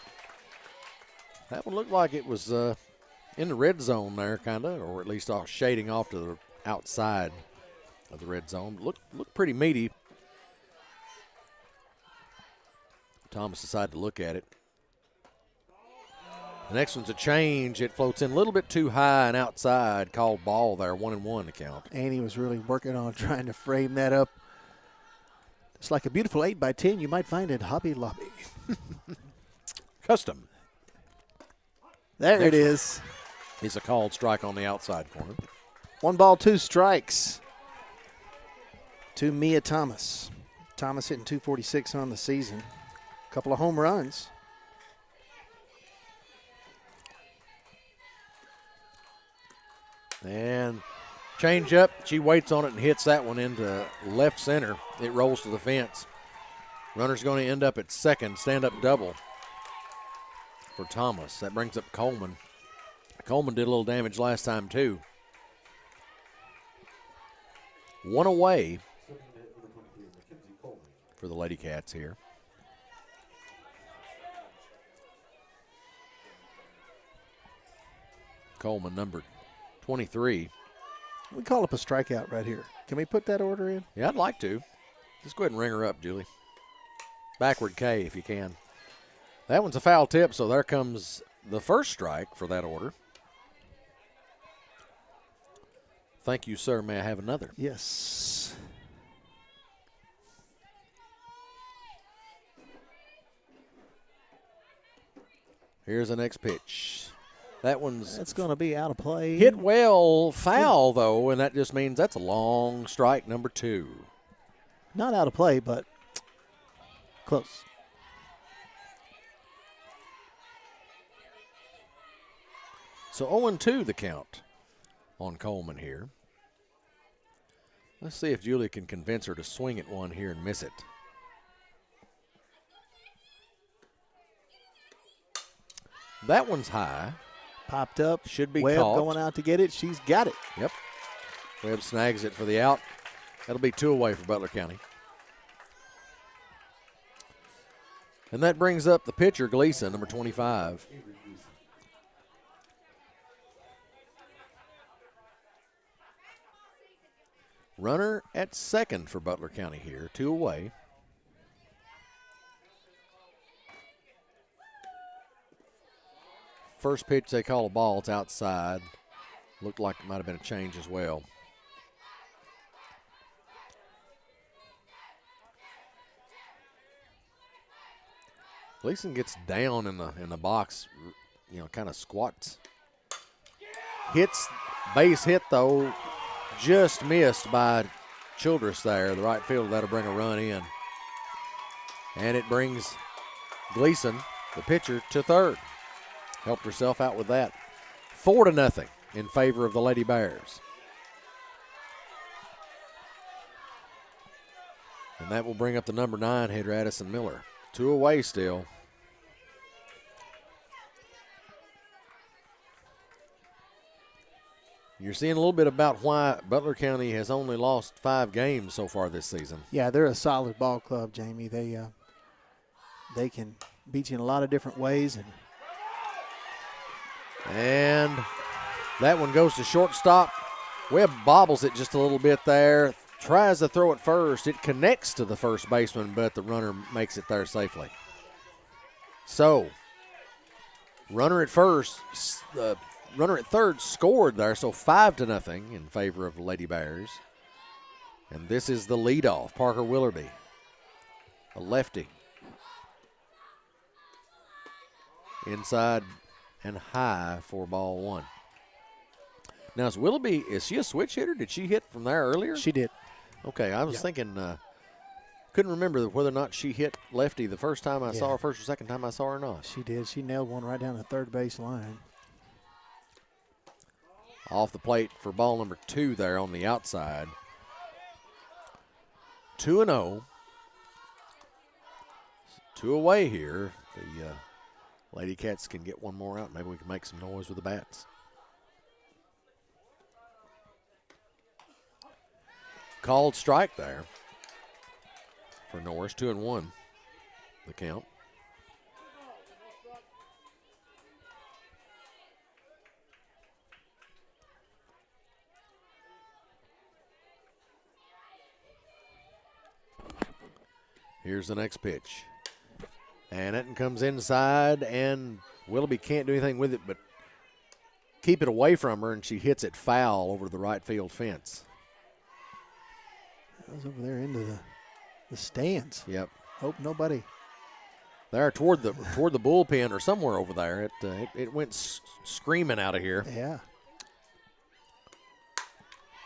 B: That one looked like it was in the red zone there, kind of, or at least shading off to the outside of the red zone. Looked pretty meaty. Thomas decided to look at it. The next one's a change. It floats in a little bit too high and outside. Called ball there, 1-1 the count.
N: Annie was really working on trying to frame that up. It's like a beautiful 8x10 you might find at Hobby Lobby.
B: Custom.
N: There it is.
B: It's a called strike on the outside corner.
N: 1 ball, 2 strikes to Mia Thomas. Thomas hitting .246 on the season. A couple of home runs.
B: And change up. She waits on it and hits that one into left center. It rolls to the fence. Runner's going to end up at second. Stand-up double for Thomas. That brings up Coleman. Coleman did a little damage last time, too. One away for the Lady Cats here. Coleman, number 23.
N: We call up a strikeout right here. Can we put that order in?
B: Yeah, I'd like to. Just go ahead and ring her up, Julie. Backward K if you can. That one's a foul tip, so there comes the first strike for that order. Thank you, sir. May I have another?
N: Yes.
B: Here's the next pitch. That's
N: going to be out of play.
B: Hit well, foul, though, and that just means that's a long strike, number 2.
N: Not out of play, but close.
B: So 0-2 the count on Coleman here. Let's see if Julie can convince her to swing at one here and miss it. That one's high.
N: Popped up.
B: Should be
N: Webb
B: caught.
N: going out to get it. She's got it.
B: Yep. Webb snags it for the out. That'll be 2 away for Butler County. And that brings up the pitcher, Gleason, number 25. Runner at second for Butler County here, 2 away. First pitch they call a ball, it's outside. Looked like it might have been a change as well. Gleason gets down in the box, kind of squats. Hits, base hit though, just missed by Childress there, the right fielder. That'll bring a run in. And it brings Gleason, the pitcher, to third. Helped herself out with that. 4-0 in favor of the Lady Bears. And that will bring up the number 9 hitter, Addison Miller. 2 away still. You're seeing a little bit about why Butler County has only lost 5 games so far this season.
N: Yeah, they're a solid ball club, Jamie. They can beat you in a lot of different ways.
B: And that one goes to shortstop. Webb bobbles it just a little bit there. Tries to throw it first. It connects to the first baseman, but the runner makes it there safely. So, runner at first, runner at third scored there, so 5-0 in favor of the Lady Bears. And this is the leadoff, Parker Willerby, a lefty. Inside and high for ball 1. Now, is she a switch hitter? Did she hit from there earlier?
N: She did.
B: Okay, I was thinking, couldn't remember whether or not she hit lefty the first time I saw her, first or second time I saw her or not.
N: She did. She nailed one right down the third base line.
B: Off the plate for ball number 2 there on the outside. 2-0. 2 away here. The Lady Cats can get one more out. Maybe we can make some noise with the bats. Called strike there for Norris. 2-1 the count. Here's the next pitch. And it comes inside, and Willoughby can't do anything with it but keep it away from her, and she hits it foul over the right field fence.
N: That was over there into the stands.
B: Yep.
N: Hope nobody.
B: There toward the bullpen or somewhere over there. It went screaming out of here.
N: Yeah.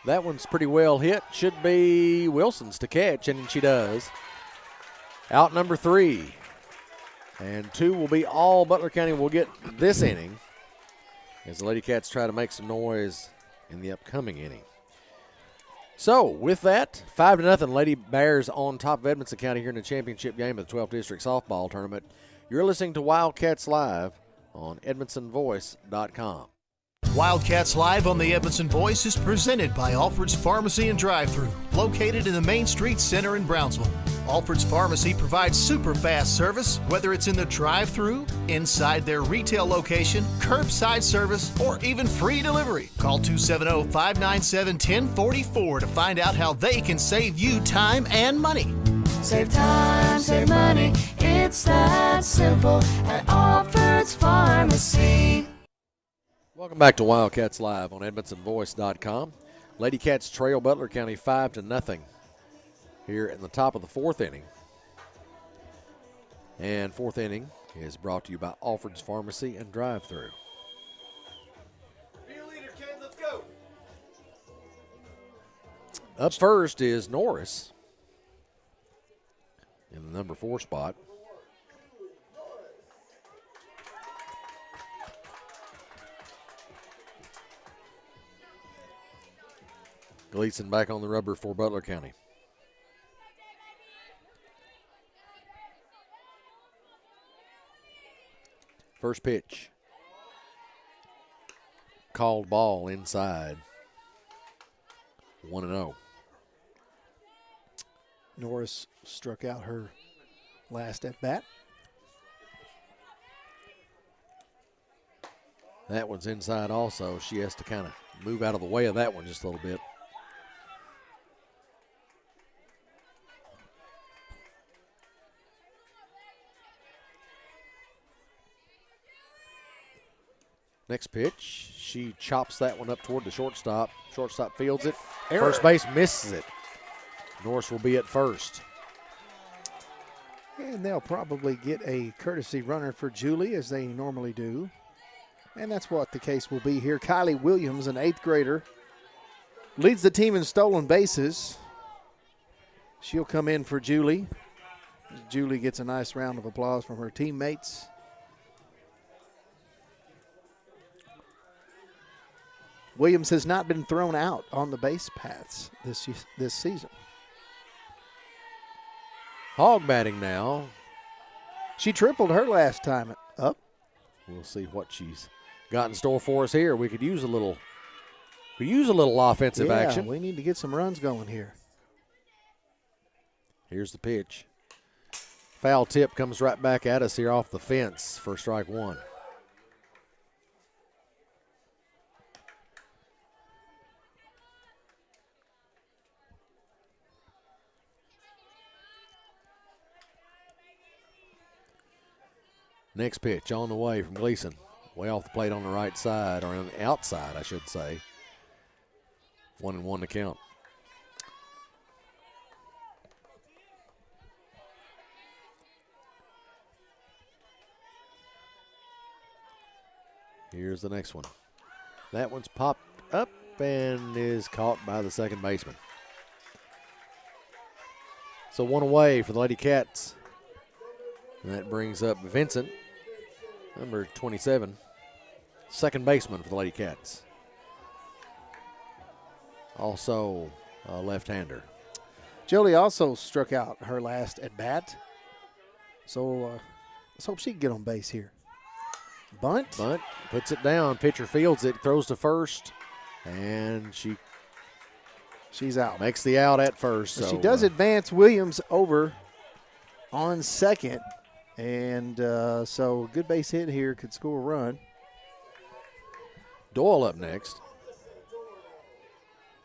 B: That one's pretty well hit. Should be Wilson's to catch, and she does. Out number 3. And 2 will be all Butler County will get this inning as the Lady Cats try to make some noise in the upcoming inning. So, with that, 5-0 Lady Bears on top of Edmonson County here in the championship game of the 12th District Softball Tournament. You're listening to Wildcats Live on EdmonsonVoice.com.
D: Wildcats Live on the Edmondson Voice is presented by Alfred's Pharmacy and Drive-Thru, located in the Main Street Center in Brownsville. Alfred's Pharmacy provides super fast service, whether it's in the drive-thru, inside their retail location, curbside service, or even free delivery. Call 270-597-1044 to find out how they can save you time and money.
C: Save time, save money, it's that simple at Alfred's Pharmacy.
B: Welcome back to Wildcats Live on EdmonsonVoice.com. Lady Cats trail Butler County 5-0 here in the top of the 4th inning. And 4th inning is brought to you by Alfred's Pharmacy and Drive-Thru.
F: Be a leader, kid. Let's go.
B: Up first is Norris in the number 4 spot. Gleason back on the rubber for Butler County. First pitch. Called ball inside. 1-0.
N: Norris struck out her last at bat.
B: That one's inside also. She has to kind of move out of the way of that one just a little bit. Next pitch, she chops that one up toward the shortstop. Shortstop fields it.
N: Error.
B: First base misses it. Norris will be at first.
N: And they'll probably get a courtesy runner for Julie, as they normally do. And that's what the case will be here. Kylie Williams, an 8th grader, leads the team in stolen bases. She'll come in for Julie. Julie gets a nice round of applause from her teammates. Williams has not been thrown out on the base paths this season.
B: Hog batting now.
N: She tripled her last time up.
B: We'll see what she's got in store for us here. We could use a little offensive action.
N: We need to get some runs going here.
B: Here's the pitch. Foul tip comes right back at us here off the fence for strike one. Next pitch on the way from Gleason. Way off the plate on the right side, or on the outside, I should say. 1-1 to count. Here's the next one. That one's popped up and is caught by the second baseman. So one away for the Lady Cats. And that brings up Vincent, number 27, second baseman for the Lady Cats. Also a left-hander.
N: Jolie also struck out her last at bat. So let's hope she can get on base here. Bunt,
B: puts it down. Pitcher fields it, throws to first, and
N: she's out.
B: Makes the out at first.
N: So
B: so
N: she does advance Williams over on second. And so good base hit here could score a run.
B: Doyle up next.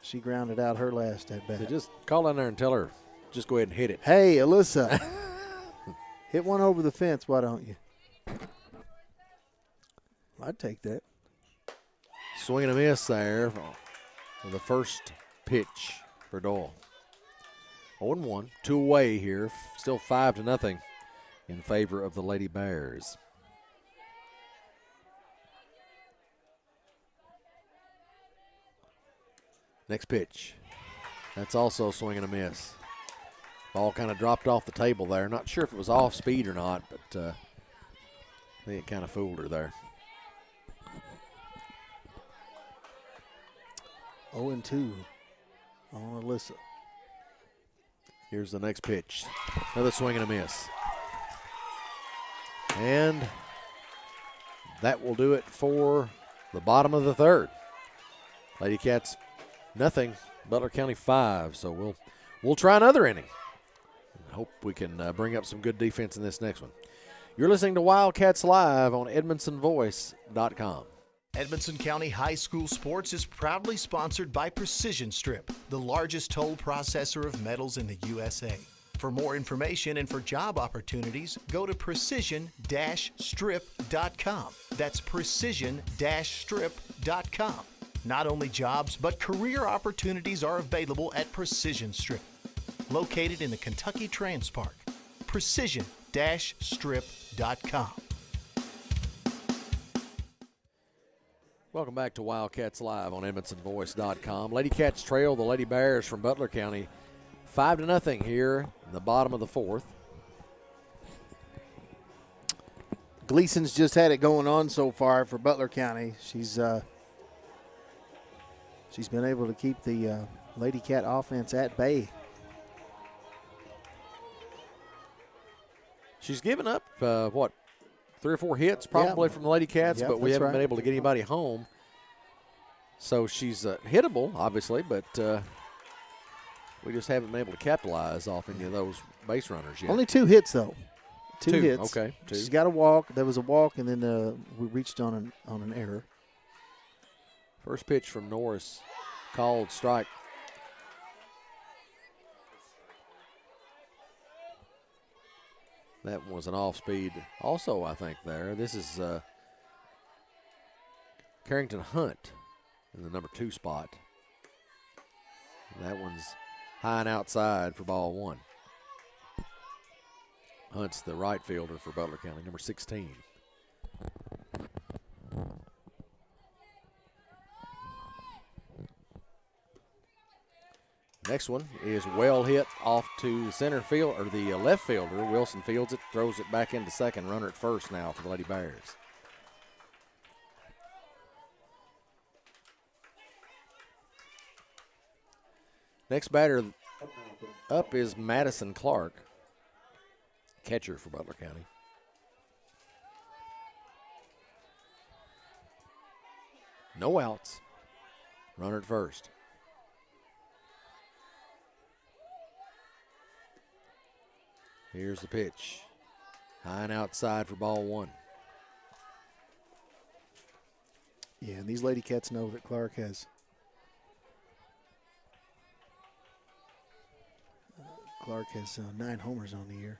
N: She grounded out her last at bat.
B: So just call down there and tell her, just go ahead and hit it.
N: Hey, Alyssa, hit one over the fence, why don't you? I'd take that.
B: Swing and a miss there for the first pitch for Doyle. 0-1, 2 away here, still 5-0. In favor of the Lady Bears. Next pitch. That's also a swing and a miss. Ball kind of dropped off the table there. Not sure if it was off speed or not, but I think it kind of fooled her there.
N: 0-2 on Alyssa.
B: Here's the next pitch. Another swing and a miss. And that will do it for the bottom of the third. Lady Cats, 0. Butler County 5. So we'll try another inning. Hope we can bring up some good defense in this next one. You're listening to Wildcats Live on EdmondsonVoice.com.
D: Edmonson County High School Sports is proudly sponsored by Precision Strip, the largest toll processor of metals in the USA. For more information and for job opportunities, go to precision-strip.com. That's precision-strip.com. Not only jobs, but career opportunities are available at Precision Strip, located in the Kentucky Trans Park. Precision-strip.com.
B: Welcome back to Wildcats Live on EdmondsonVoice.com. Lady Cats trail the Lady Bears from Butler County 5-0 here in the bottom of the fourth.
N: Gleason's just had it going on so far for Butler County. She's been able to keep the Lady Cat offense at bay.
B: She's given up, 3 or 4 hits probably from the Lady Cats, but we haven't been able to get anybody home. So she's hittable, obviously, but we just haven't been able to capitalize off any of those base runners yet.
N: Only 2 hits, though. Two hits.
B: Okay, 2.
N: She's got a walk. There was a walk, and then we reached on an error.
B: First pitch from Norris, called strike. That was an off-speed also, I think, there. This is Carrington Hunt in the number 2 spot. That one's high and outside for ball 1. Hunt's the right fielder for Butler County, number 16. Next one is well hit off to the center field, or the left fielder. Wilson fields it, throws it back into second. Runner at first now for the Lady Bears. Next batter up is Madison Clark, catcher for Butler County. No outs. Runner at first. Here's the pitch. High and outside for ball 1.
N: Yeah, and these Lady Cats know that Clark has Clark has 9 homers on the year.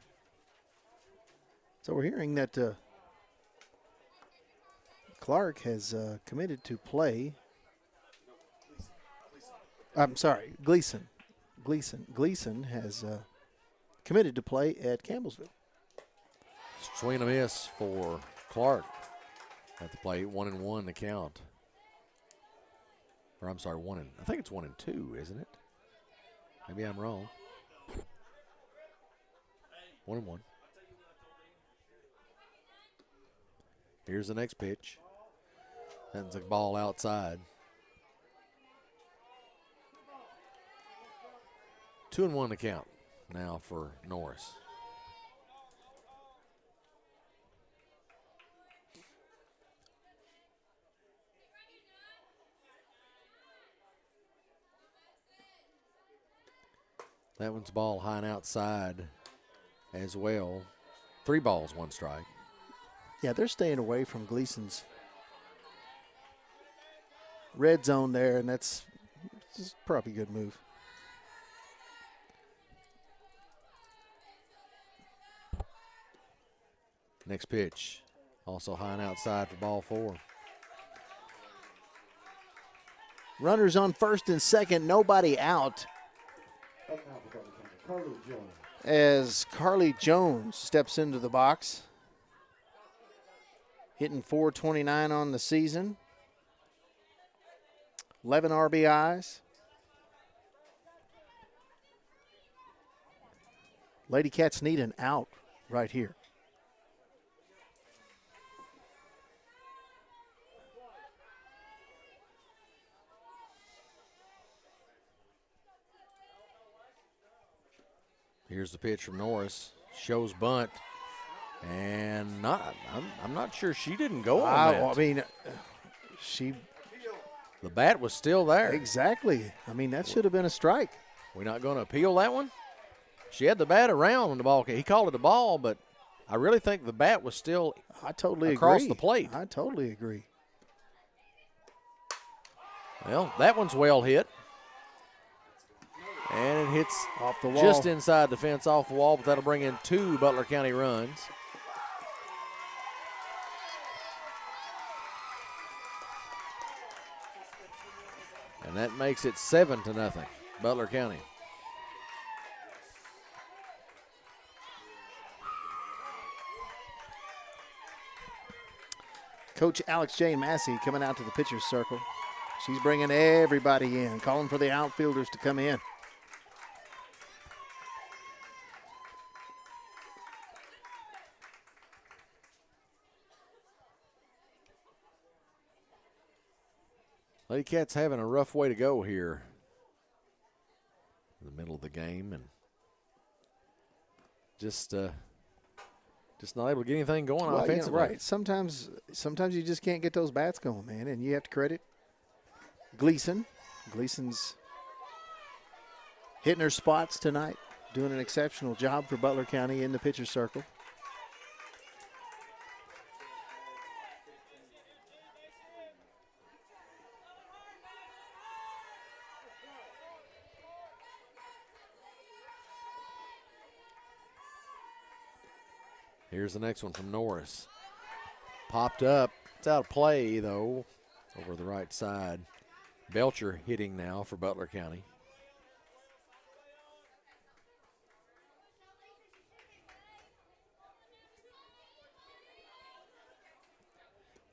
N: So we're hearing that Clark has committed to play. I'm sorry, Gleason. Gleason has committed to play at Campbellsville.
B: Swing and a miss for Clark at the plate. 1-1 the count. Or I'm sorry, I think it's 1-2, isn't it? Maybe I'm wrong. 1-1. Here's the next pitch. That's a ball outside. 2-1 the count now for Norris. That one's ball high and outside as well. 3 balls, 1 strike.
N: Yeah, they're staying away from Gleason's red zone there, and that's probably a good move.
B: Next pitch, also high and outside for ball 4.
N: Runners on first and second, nobody out. As Carly Jones steps into the box, hitting .429 on the season, 11 RBIs. Lady Cats need an out right here.
B: Here's the pitch from Norris. Shows bunt. And I'm not sure she didn't go on that.
N: I mean,
B: the bat was still there.
N: Exactly. I mean, that should have been a strike.
B: We're not going to appeal that one? She had the bat around when the ball came. He called it a ball, but I really think the bat was still across the plate.
N: I totally agree.
B: Well, that one's well hit. And it hits
N: off the wall,
B: just inside the fence, off the wall, but that'll bring in 2 Butler County runs. And that makes it 7-0, Butler County.
N: Coach Alex Jane Massey coming out to the pitcher's circle. She's bringing everybody in, calling for the outfielders to come in.
B: Lady Cats having a rough way to go here. in the middle of the game, and just not able to get anything going offensively.
N: Right. Sometimes you just can't get those bats going, man, and you have to credit Gleason. Gleason's hitting her spots tonight, doing an exceptional job for Butler County in the pitcher's circle.
B: Here's the next one from Norris. Popped up. It's out of play, though, over the right side. Belcher hitting now for Butler County.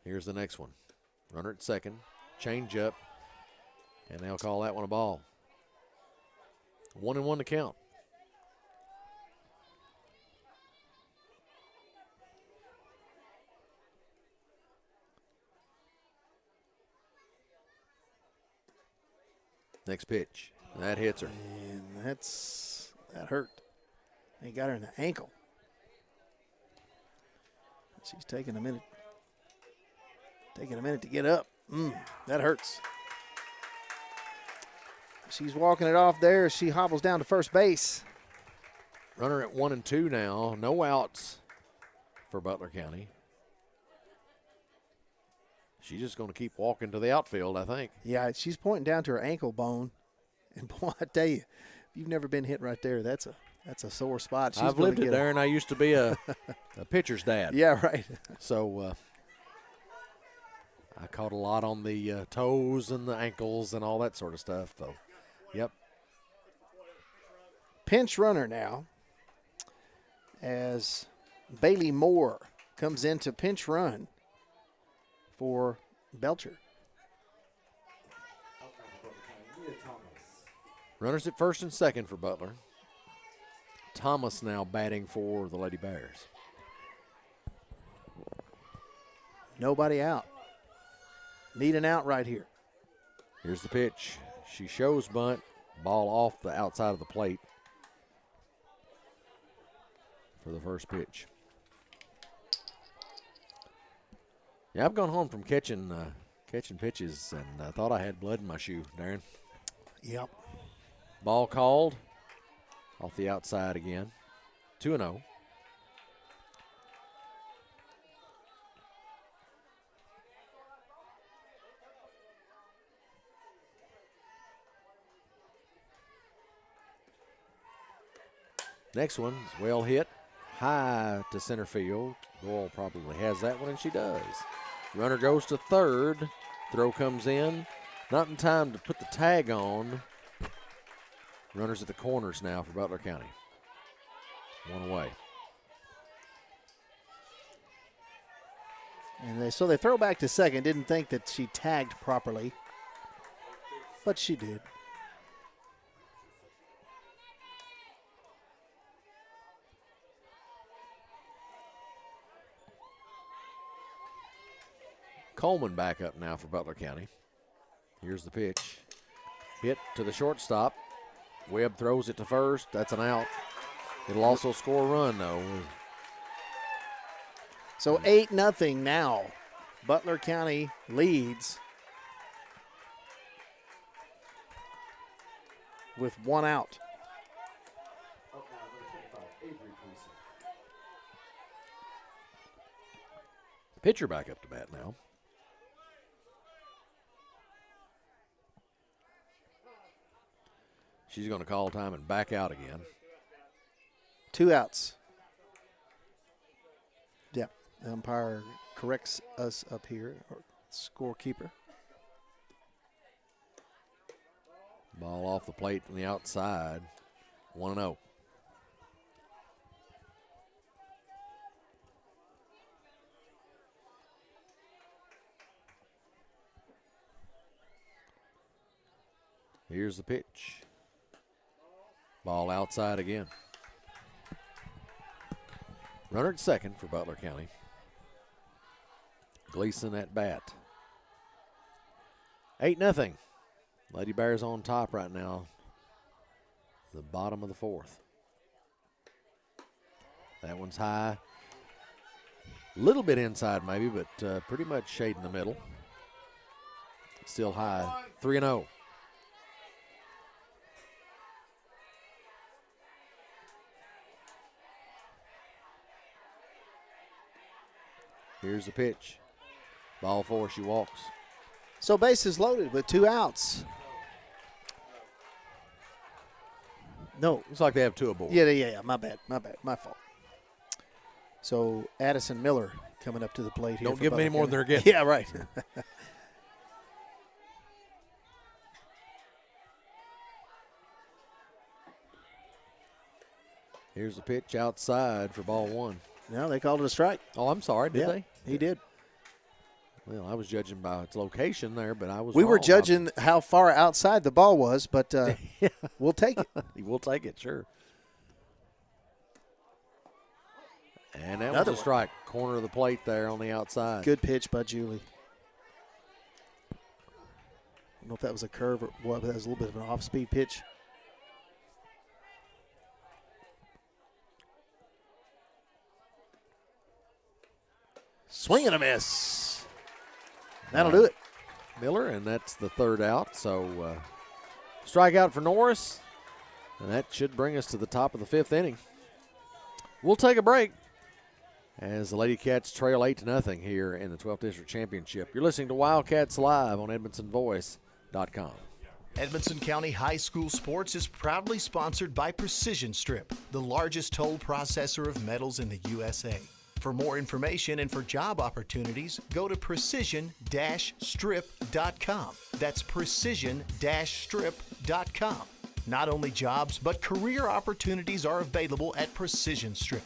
B: Here's the next one. Runner at second. Change up. And they'll call that one a ball. 1-1 to count. Next pitch. That hits her.
N: And that hurt. He got her in the ankle. She's taking a minute. Taking a minute to get up. That hurts. She's walking it off there. She hobbles down to first base.
B: Runner at 1-2 now. No outs for Butler County. She's just going to keep walking to the outfield, I think.
N: Yeah, she's pointing down to her ankle bone. And, boy, I tell you, if you've never been hit right there, that's a sore spot.
B: I've lived it there, and I used to be a pitcher's dad.
N: Yeah, right.
B: So I caught a lot on the toes and the ankles and all that sort of stuff. So, yep.
N: Pinch runner now as Bailey Moore comes in to pinch run for Belcher.
B: Runners at first and second for Butler. Thomas now batting for the Lady Bears.
N: Nobody out. Need an out right here.
B: Here's the pitch. She shows bunt. Ball off the outside of the plate for the first pitch. Yeah, I've gone home from catching pitches, and I thought I had blood in my shoe, Darren.
N: Yep.
B: Ball called off the outside again. 2-0. Next one is well hit. High to center field. Doyle probably has that one, and she does. Runner goes to third. Throw comes in. Not in time to put the tag on. Runners at the corners now for Butler County. One away.
N: And so they throw back to second. Didn't think that she tagged properly, but she did.
B: Coleman back up now for Butler County. Here's the pitch. Hit to the shortstop. Webb throws it to first. That's an out. It'll also score a run, though.
N: So 8-0 now. Butler County leads with one out.
B: Pitcher back up to bat now. She's going to call time and back out again.
N: 2 outs. Yeah, the umpire corrects us up here, or scorekeeper.
B: Ball off the plate from the outside. 1-0. Here's the pitch. Ball outside again. Runner at second for Butler County. Gleason at bat. 8-0. Lady Bears on top right now. the bottom of the fourth. That one's high. A little bit inside maybe, but pretty much shade in the middle. Still high, 3-0. Here's the pitch. Ball four, she walks.
N: So bases loaded with 2 outs. No.
B: Looks like they have 2 aboard.
N: Yeah, my bad, my fault. So Addison Miller coming up to the plate here.
B: Don't give them any more than they're getting.
N: Yeah, right.
B: Here's the pitch outside for ball 1.
N: No, they called it a strike.
B: Oh, I'm sorry, did they?
N: He did.
B: Well, I was judging by its location there, but I was
N: We were
B: wrong.
N: judging how far outside the ball was, but we'll take it.
B: We'll take it, sure. And that
N: Another
B: was a strike. Corner of the plate there on the outside.
N: Good pitch by Julie. I don't know if that was a curve or what, but that was a little bit of an off-speed pitch. Swing and a miss. That'll do it.
B: Miller, and that's the 3rd out. So strikeout for Norris, and that should bring us to the top of the 5th inning. We'll take a break as the Lady Cats trail 8-0 here in the 12th District Championship. You're listening to Wildcats Live on EdmondsonVoice.com.
D: Edmonson County High School Sports is proudly sponsored by Precision Strip, the largest toll processor of metals in the USA. For more information and for job opportunities, go to precision-strip.com. That's precision-strip.com. Not only jobs, but career opportunities are available at Precision Strip,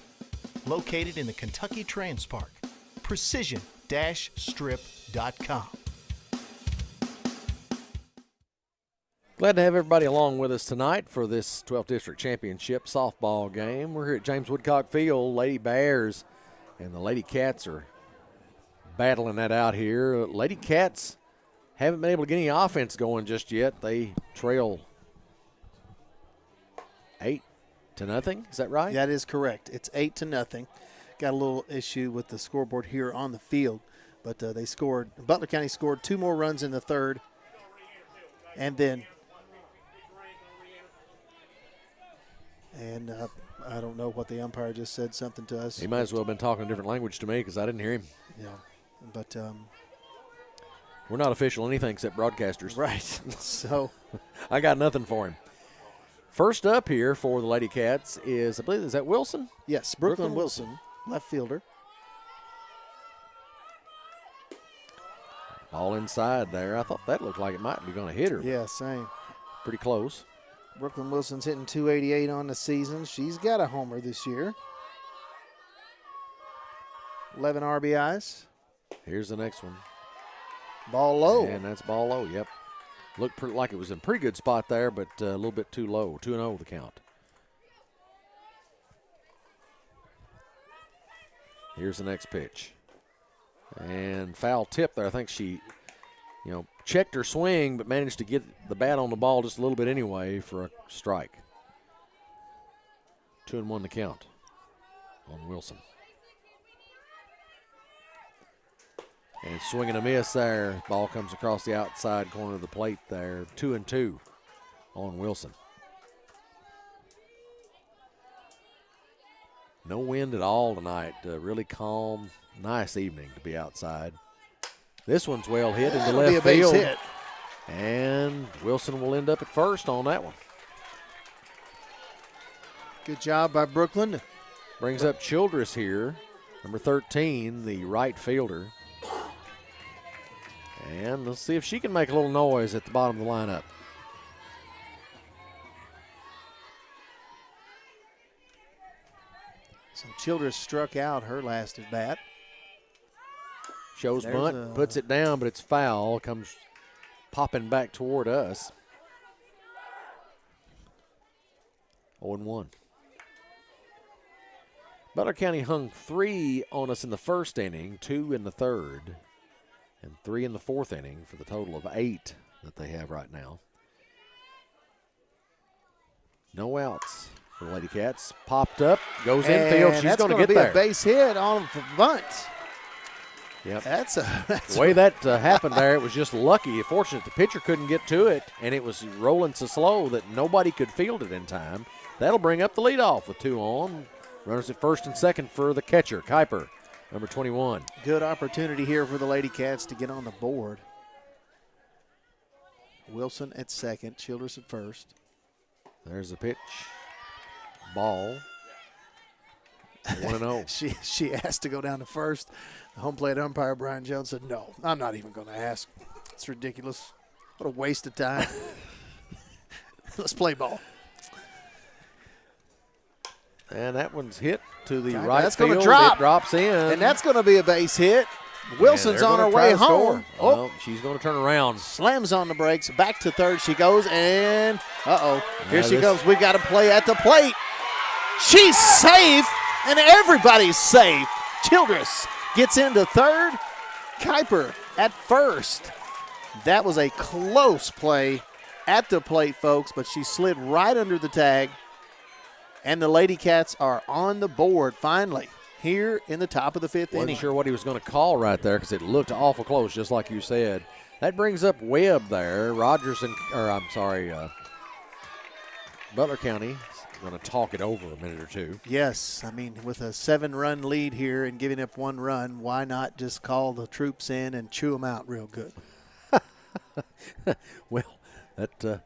D: located in the Kentucky Trans Park. Precision-strip.com.
B: Glad to have everybody along with us tonight for this 12th District Championship softball game. We're here at James Woodcock Field. Lady Bears and the Lady Cats are battling that out here. Lady Cats haven't been able to get any offense going just yet. They trail 8-0. Is that right?
N: That is correct. It's 8-0. Got a little issue with the scoreboard here on the field, but they scored. Butler County scored 2 more runs in the 3rd, and then I don't know what the umpire just said, something to us.
B: He might as well have been talking a different language to me because I didn't hear him.
N: Yeah, but
B: we're not official anything except broadcasters.
N: Right. So
B: I got nothing for him. First up here for the Lady Cats is, I believe, is that Wilson?
N: Yes, Brooklyn Wilson, left fielder.
B: All inside there. I thought that looked like it might be going to hit her.
N: Yeah, same.
B: Pretty close.
N: Brooklyn Wilson's hitting .288 on the season. She's got a homer this year. 11 RBIs.
B: Here's the next one.
N: Ball low.
B: And that's ball low, yep. Looked like it was in a pretty good spot there, but a little bit too low. 2-0 the count. Here's the next pitch. And foul tip there. I think she, checked her swing, but managed to get the bat on the ball just a little bit anyway for a strike. 2-1 the count on Wilson. And swing and a miss there. Ball comes across the outside corner of the plate there. 2-2 on Wilson. No wind at all tonight. Really calm, nice evening to be outside. This one's well hit into left
N: be a base
B: field.
N: Hit.
B: And Wilson will end up at first on that one.
N: Good job by Brooklyn.
B: Brings up Childress here, number 13, the right fielder. And let's see if she can make a little noise at the bottom of the lineup.
N: So Childress struck out her last at bat.
B: Shows bunt, puts it down, but it's foul. Comes popping back toward us. 0-1. Butler County hung 3 on us in the first inning, 2 in the third, and 3 in the fourth inning for the total of 8 that they have right now. No outs for the Lady Cats. Popped up, goes
N: And
B: infield. She's going to get
N: be
B: there.
N: A base hit on the bunt.
B: Yep.
N: That's
B: the way that happened there. It was just lucky. Fortunate the pitcher couldn't get to it, and it was rolling so slow that nobody could field it in time. That'll bring up the leadoff with 2 on. Runners at first and second for the catcher, Kuiper, number 21.
N: Good opportunity here for the Lady Cats to get on the board. Wilson at second, Childress at first.
B: There's the pitch. Ball. 1-0.
N: She asked to go down to first. The home plate umpire, Brian Jones, said, no, I'm not even going to ask. It's ridiculous. What a waste of time. Let's play ball.
B: And that one's hit to the
N: Okay,
B: right
N: that's
B: field.
N: Gonna drop.
B: It drops in.
N: And that's going to be a base hit. Wilson's on her way home.
B: Oh, she's going to turn around.
N: Slams on the brakes. Back to third she goes. And, here she
B: this-
N: goes. We got to play at the plate. She's safe, and everybody's safe. Childress gets into third. Kuiper at first. That was a close play at the plate, folks, but she slid right under the tag. And the Lady Cats are on the board finally here in the top of the 5th inning.
B: Wasn't sure what he was going to call right there because it looked awful close, just like you said. That brings up Webb there. Butler County is going to talk it over a minute or two.
N: Yes, I mean, with a 7-run lead here and giving up 1 run, why not just call the troops in and chew them out real good?
B: Well, that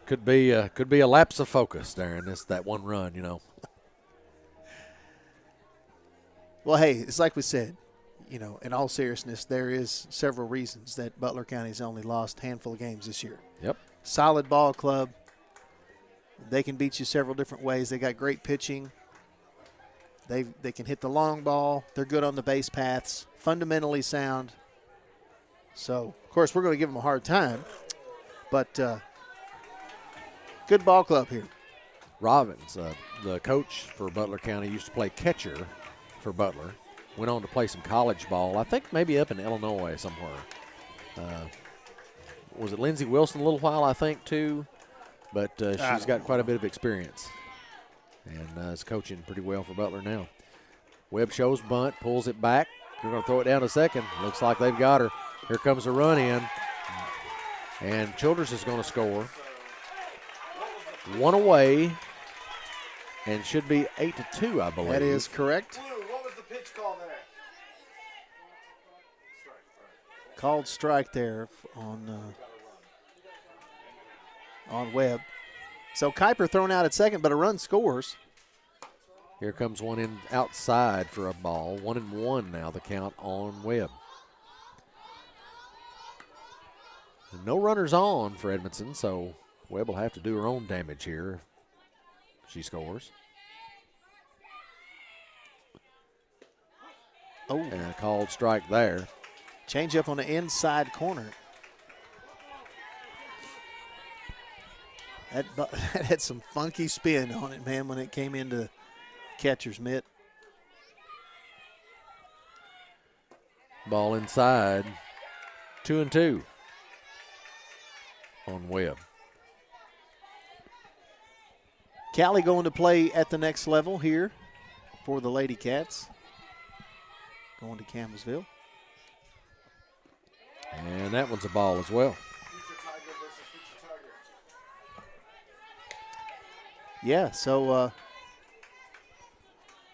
B: could be a lapse of focus there in that 1 run, you know.
N: Well, hey, it's like we said, you know, in all seriousness, there is several reasons that Butler County's only lost a handful of games this year.
B: Yep.
N: Solid ball club. They can beat you several different ways. They got great pitching. They can hit the long ball. They're good on the base paths. Fundamentally sound. So, of course, we're going to give them a hard time. But good ball club here.
B: Robbins, the coach for Butler County, used to play catcher for Butler. Went on to play some college ball, I think maybe up in Illinois somewhere. Was it Lindsey Wilson a little while, I think, too? But she's got quite a bit of experience and is coaching pretty well for Butler now. Webb shows bunt, pulls it back. They're going to throw it down to second. Looks like they've got her. Here comes a run in. And Childress is going to score. 1 away and should be 8-2, I believe.
N: That is correct.
O: What was the pitch call there?
N: Called strike there on Webb. So Kuiper thrown out at second, but a run scores.
B: Here comes one in outside for a ball. 1-1 now, the count on Webb. No runners on for Edmondson, so Webb will have to do her own damage here if she scores.
N: Oh.
B: And a called strike there.
N: Change up on the inside corner. That had some funky spin on it, man, when it came into catcher's mitt.
B: Ball inside. 2-2 on Webb.
N: Callie going to play at the next level here for the Lady Cats. Going to Campbellsville.
B: And that one's a ball as well.
N: Yeah, so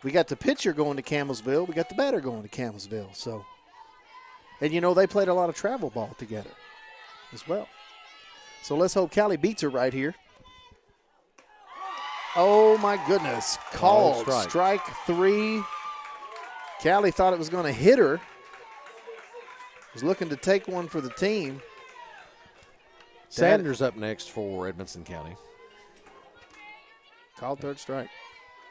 N: we got the pitcher going to Campbellsville. We got the batter going to Campbellsville. So, and, you know, they played a lot of travel ball together as well. So let's hope Callie beats her right here. Oh, my goodness. Called strike 3. Callie thought it was going to hit her. Was looking to take one for the team.
B: Sanders up next for Edmondson County.
N: Called third strike.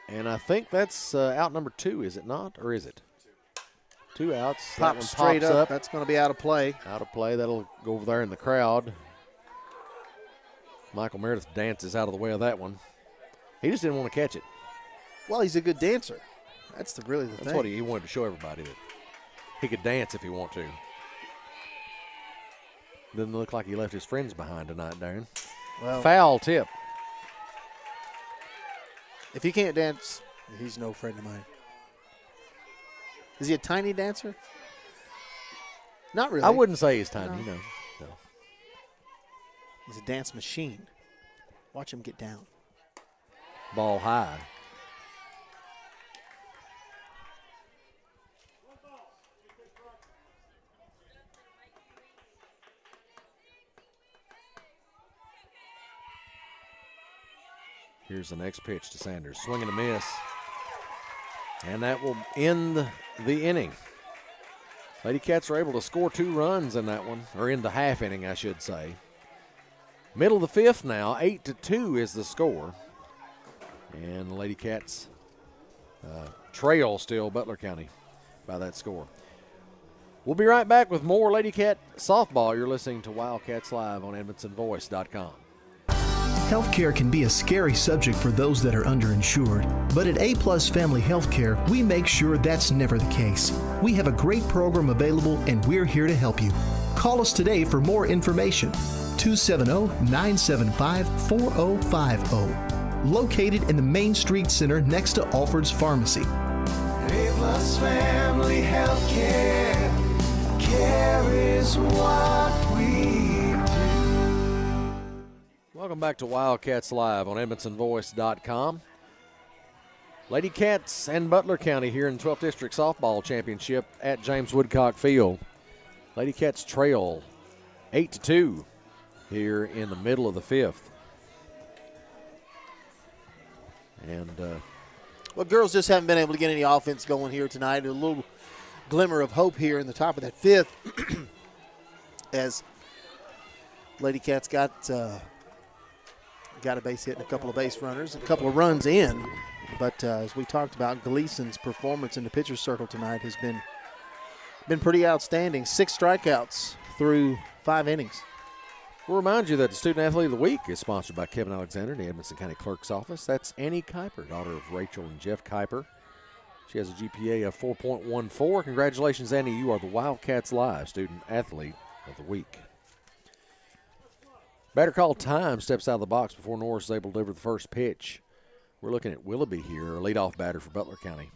B: And I think that's out number 2, is it not? Or is it? 2 outs.
N: Pop straight up. That's going to be out of play.
B: Out of play. That'll go over there in the crowd. Michael Meredith dances out of the way of that one. He just didn't want to catch it.
N: Well, he's a good dancer. That's really the thing.
B: That's what he wanted to show everybody, that he could dance if he wanted to. Doesn't look like he left his friends behind tonight, Darren.
N: Well,
B: foul tip.
N: If he can't dance, he's no friend of mine. Is he a tiny dancer? Not really.
B: I wouldn't say he's tiny, no.
N: He's a dance machine. Watch him get down.
B: Ball high. Here's the next pitch to Sanders. Swing and a miss. And that will end the inning. Lady Cats are able to score 2 runs in that one, or in the half inning, I should say. Middle of the 5th now, 8-2 is the score. And the Lady Cats trail still Butler County by that score. We'll be right back with more Lady Cat softball. You're listening to Wildcats Live on EdmondsonVoice.com.
E: Healthcare can be a scary subject for those that are underinsured, but at A-Plus Family Healthcare, we make sure that's never the case. We have a great program available, and we're here to help you. Call us today for more information. 270-975-4050. Located in the Main Street Center next to Alford's Pharmacy.
F: A-Plus Family Healthcare. Care is what we do.
B: Welcome back to Wildcats Live on EdmondsonVoice.com. Lady Cats and Butler County here in 12th District Softball Championship at James Woodcock Field. Lady Cats trail 8-2 here in the middle of the 5th. And
N: well, girls just haven't been able to get any offense going here tonight. A little glimmer of hope here in the top of that 5th as Lady Cats got a base hit and a couple of base runners, a couple of runs in. But as we talked about, Gleason's performance in the pitcher's circle tonight has been pretty outstanding. 6 strikeouts through 5 innings.
B: We'll remind you that the Student Athlete of the Week is sponsored by Kevin Alexander in the Edmonson County Clerk's Office. That's Annie Kuiper, daughter of Rachel and Jeff Kuiper. She has a GPA of 4.14. Congratulations, Annie. You are the Wildcats Live Student Athlete of the Week. Batter call time steps out of the box before Norris is able to deliver the first pitch. We're looking at Willoughby here, a leadoff batter for Butler County.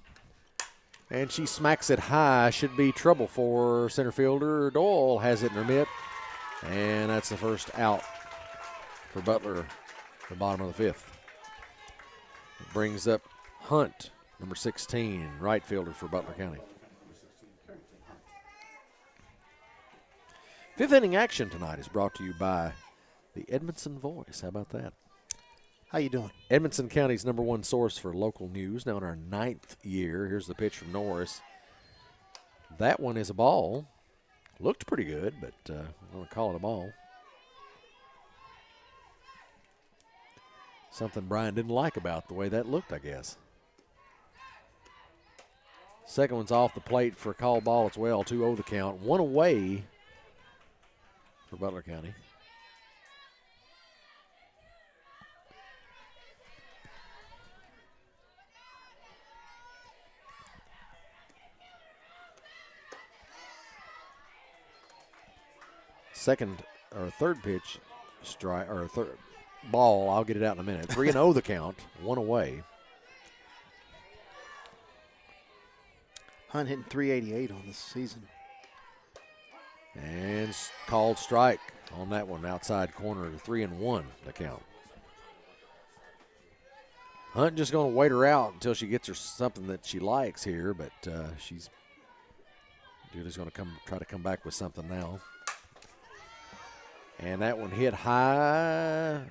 B: And she smacks it high. Should be trouble for center fielder. Doyle has it in her mitt. And that's the first out for Butler at the bottom of the 5th. It brings up Hunt, number 16, right fielder for Butler County. 5th inning action tonight is brought to you by the Edmondson Voice. How about that?
N: How you doing?
B: Edmonson County's #1 source for local news, now in our 9th year. Here's the pitch from Norris. That one is a ball. Looked pretty good, but I'm going to call it a ball. Something Brian didn't like about the way that looked, I guess. Second one's off the plate for a call ball as well. 2-0 the count. 1 away for Butler County. Second or third pitch, strike or third ball. I'll get it out in a minute. 3-0 the count. 1 away.
N: Hunt hitting .388 on this season.
B: And called strike on that one, outside corner. 3-1 the count. Hunt just going to wait her out until she gets her something that she likes here, but Julie's going to try to come back with something now. And that one hit high.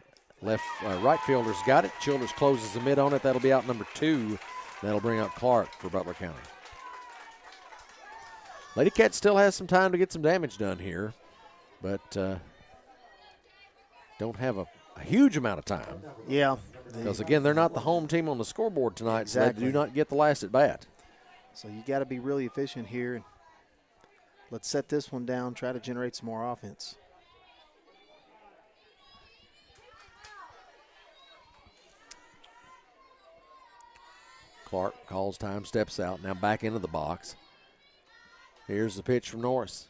B: Right fielder's got it. Childers closes the mid on it. That'll be out number 2. That'll bring up Clark for Butler County. Lady Cat still has some time to get some damage done here, but don't have a huge amount of time.
N: Yeah.
B: Because, again, they're not the home team on the scoreboard tonight,
N: exactly.
B: So they do not get the last at bat.
N: So you got to be really efficient here. Let's set this one down, try to generate some more offense.
B: Clark calls time, steps out, now back into the box. Here's the pitch from Norris.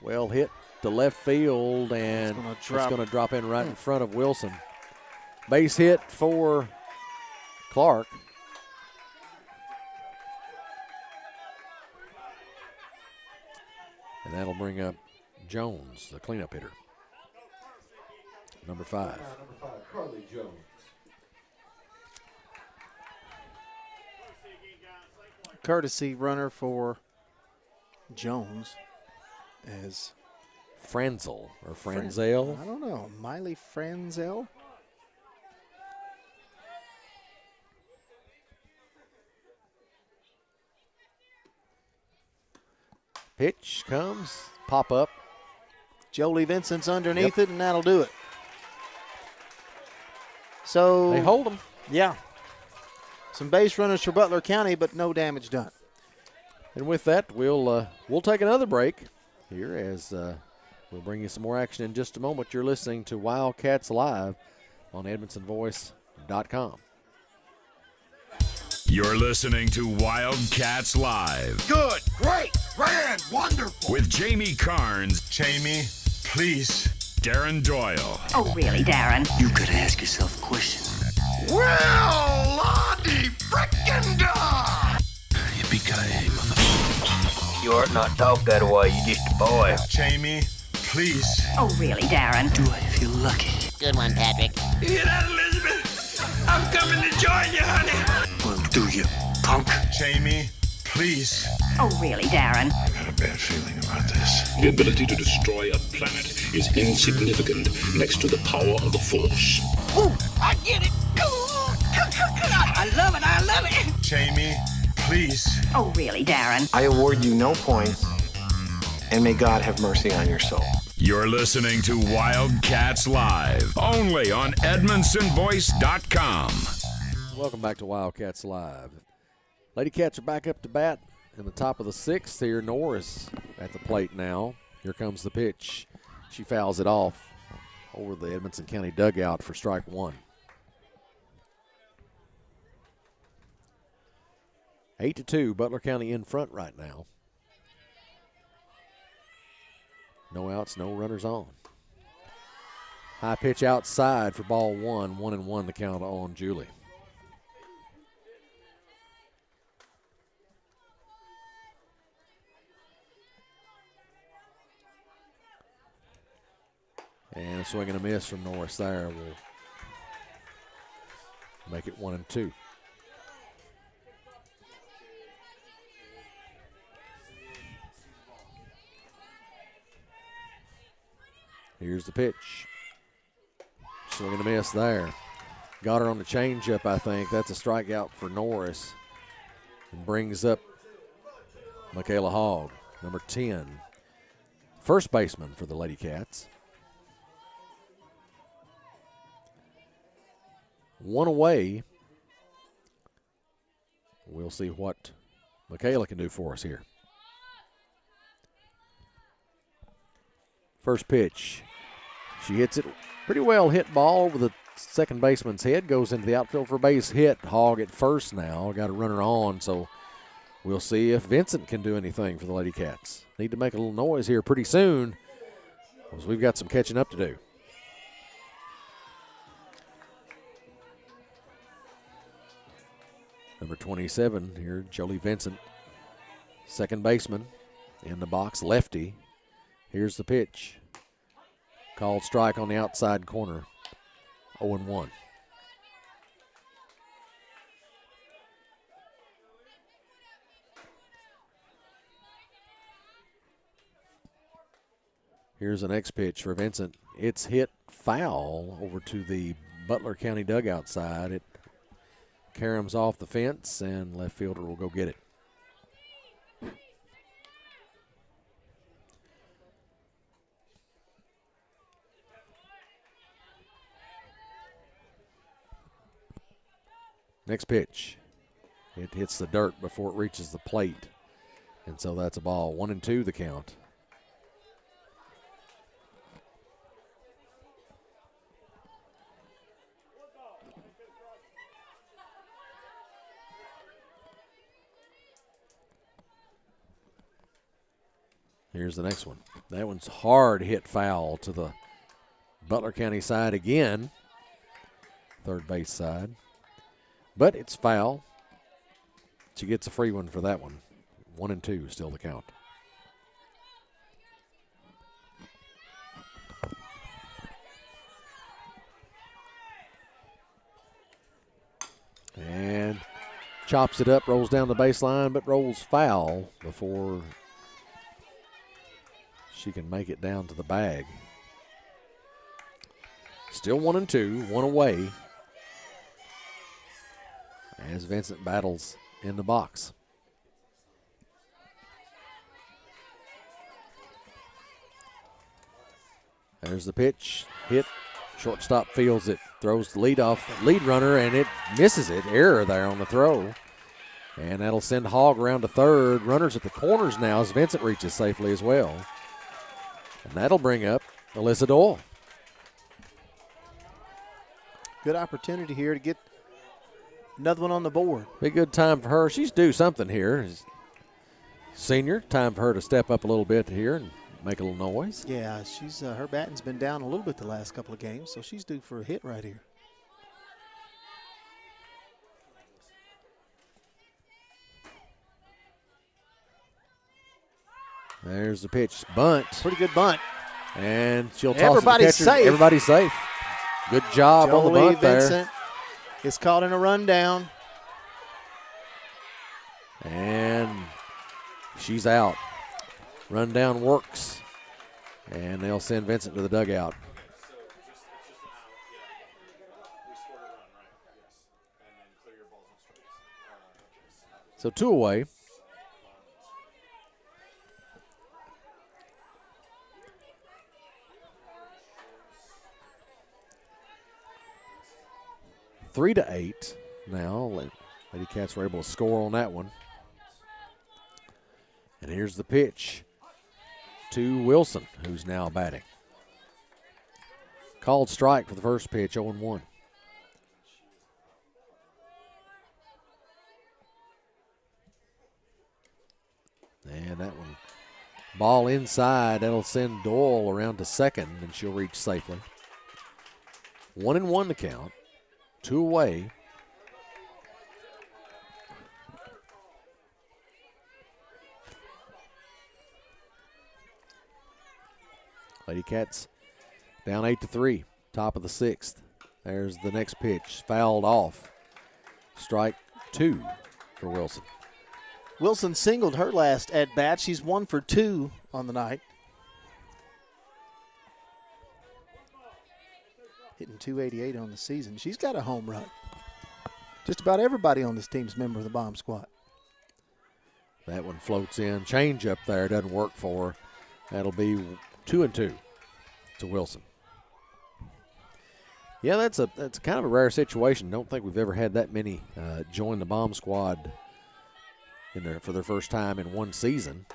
B: Well hit to left field, and it's going to drop in right in front of Wilson. Base hit for Clark. And that'll bring up Jones, the cleanup hitter. Number 5.
O: Number 5, Carly Jones.
N: Courtesy runner for Jones as
B: Franzel or Franzel.
N: I don't know. Miley Franzel.
B: Pitch comes, pop up.
N: Jolie Vincent's underneath it, and that'll do it. So
B: they hold them.
N: Yeah. Some base runners for Butler County, but no damage done.
B: And with that, we'll take another break here as we'll bring you some more action in just a moment. You're listening to Wildcats Live on EdmonsonVoice.com.
A: You're listening to Wildcats Live.
H: Good, great, grand, wonderful.
A: With Jamie Carnes.
H: Jamie, please.
A: Darren Doyle.
I: Oh, really, Darren?
J: You could ask yourself a question.
H: Well, Lottie frickin' da!
J: Yippee-ki-yay, motherfucker.
P: You ought not talk that way. You just a boy.
H: Jamie, please.
I: Oh, really, Darren?
J: Do I feel lucky?
Q: Good one, Patrick.
H: You hear that, Elizabeth? I'm coming to join you, honey.
J: Well, do you, punk?
H: Jamie, please.
I: Oh, really, Darren?
M: I got a bad feeling about this. The ability to destroy a planet is insignificant next to the power of the Force.
L: Ooh, I get it. I love it. I love it.
H: Jamie, please.
I: Oh, really, Darren?
K: I award you no points, and may God have mercy on your soul.
A: You're listening to Wildcats Live, only on EdmonsonVoice.com.
B: Welcome back to Wildcats Live. Lady Cats are back up to bat in the top of the 6th here. Norris at the plate now. Here comes the pitch. She fouls it off over the Edmonson County dugout for strike 1. 8-2, Butler County in front right now. No outs, no runners on. High pitch outside for ball 1. 1-1 the count on Julie. And a swing and a miss from Norris there will make it 1-2. Here's the pitch. Swing and a miss there. Got her on the changeup, I think. That's a strikeout for Norris. And brings up Michaela Hogg, number 10. First baseman for the Lady Cats. 1 away. We'll see what Michaela can do for us here. First pitch. She hits it. Pretty well hit ball over the second baseman's head. Goes into the outfield for a base hit. Hogg at first now. Got a runner on, so we'll see if Vincent can do anything for the Lady Cats. Need to make a little noise here pretty soon because we've got some catching up to do. Number 27 here, Jolie Vincent, second baseman in the box, lefty. Here's the pitch. Called strike on the outside corner, 0-1. Here's the next pitch for Vincent. It's hit foul over to the Butler County dugout side. It caroms off the fence, and left fielder will go get it. Next pitch. It hits the dirt before it reaches the plate. And so that's a ball. 1-2 the count. Here's the next one. That one's hard hit foul to the Butler County side again. Third base side. But it's foul. She gets a free one for that one. 1 and 2 still the count. And chops it up, rolls down the baseline, but rolls foul before she can make it down to the bag. Still 1 and 2, one away as Vincent battles in the box. There's the pitch, hit. Shortstop fields it, throws the lead runner, and it misses it. Error there on the throw. And that'll send Hogg around to third. Runners at the corners now as Vincent reaches safely as well. And that'll bring up Alyssa Doyle.
N: Good opportunity here to get another one on the board.
B: Be a good time for her. She's due something here. Senior, time for her to step up a little bit here and make a little noise.
N: Yeah, she's her batting's been down a little bit the last couple of games, so she's due for a hit right here.
B: There's the pitch. Bunt.
N: Pretty good bunt.
B: And she'll toss
N: Everybody's
B: it to the catcher.
N: safe.
B: Everybody's safe. Good job on the bunt
N: Vincent
B: there.
N: is caught in a rundown.
B: And she's out. Rundown works. And they'll send Vincent to the dugout. So 2 away. Three to 8 now. Lady Cats were able to score on that one. And here's the pitch to Wilson, who's now batting. Called strike for the first pitch, 0-1. And that one, ball inside. That'll send Doyle around to second, and she'll reach safely. 1-1 the count. 2 away. Lady Cats down 8-3, top of the 6th. There's the next pitch, fouled off. Strike 2 for Wilson.
N: Wilson singled her last at bat. She's 1 for 2 on the night. Hitting .288 on the season. She's got a home run. Just about everybody on this team's member of the bomb squad.
B: That one floats in. Change up there, doesn't work for her. That'll be 2-2 to Wilson. Yeah, that's kind of a rare situation. Don't think we've ever had that many join the bomb squad for their first time in one season.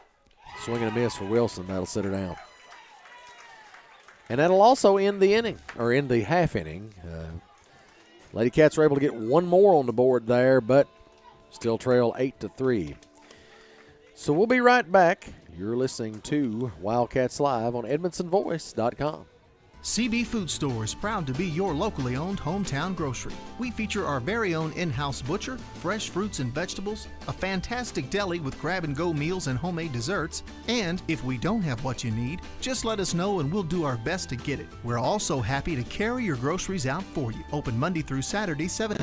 B: Swing and a miss for Wilson. That'll sit her down. And that'll also end the inning, or end the half inning. Lady Cats were able to get one more on the board there, but still trail 8-3. So we'll be right back. You're listening to Wildcats Live on EdmondsonVoice.com.
D: CB Food Store is proud to be your locally owned hometown grocery. We feature our very own in-house butcher, fresh fruits and vegetables, a fantastic deli with grab-and-go meals and homemade desserts, and if we don't have what you need, just let us know and we'll do our best to get it. We're also happy to carry your groceries out for you. Open Monday through Saturday, 7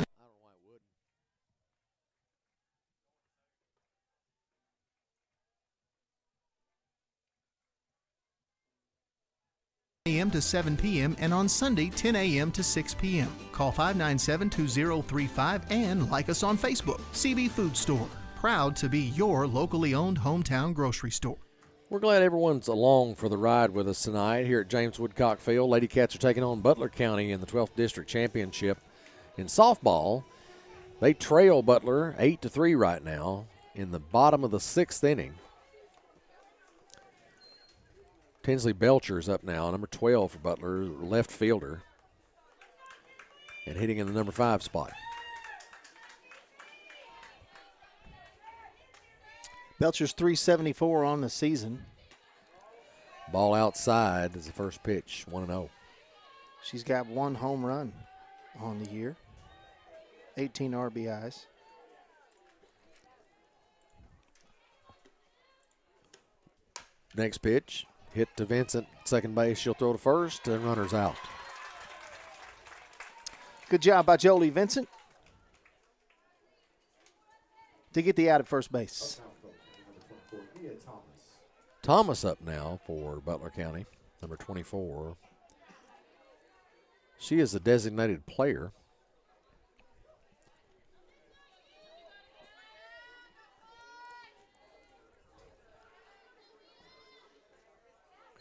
D: a.m. to 7 p.m. and on Sunday 10 a.m. to 6 p.m. Call 597-2035 and like us on Facebook. CB Food Store, proud to be your locally owned hometown grocery store.
B: We're glad everyone's along for the ride with us tonight here at James Woodcock Field. Lady Cats are taking on Butler County in the 12th District Championship in softball. They trail Butler 8-3 right now in the bottom of the 6th inning. Tinsley Belcher's up now, number 12 for Butler, left fielder, and hitting in the number 5 spot.
N: Belcher's .374 on the season.
B: Ball outside is the first pitch, 1-0.
N: She's got one home run on the year. 18 RBIs.
B: Next pitch, hit to Vincent, second base. She'll throw to first, and runner's out.
N: Good job by Jolie Vincent to get the out at first base.
B: Thomas up now for Butler County, number 24. She is a designated player.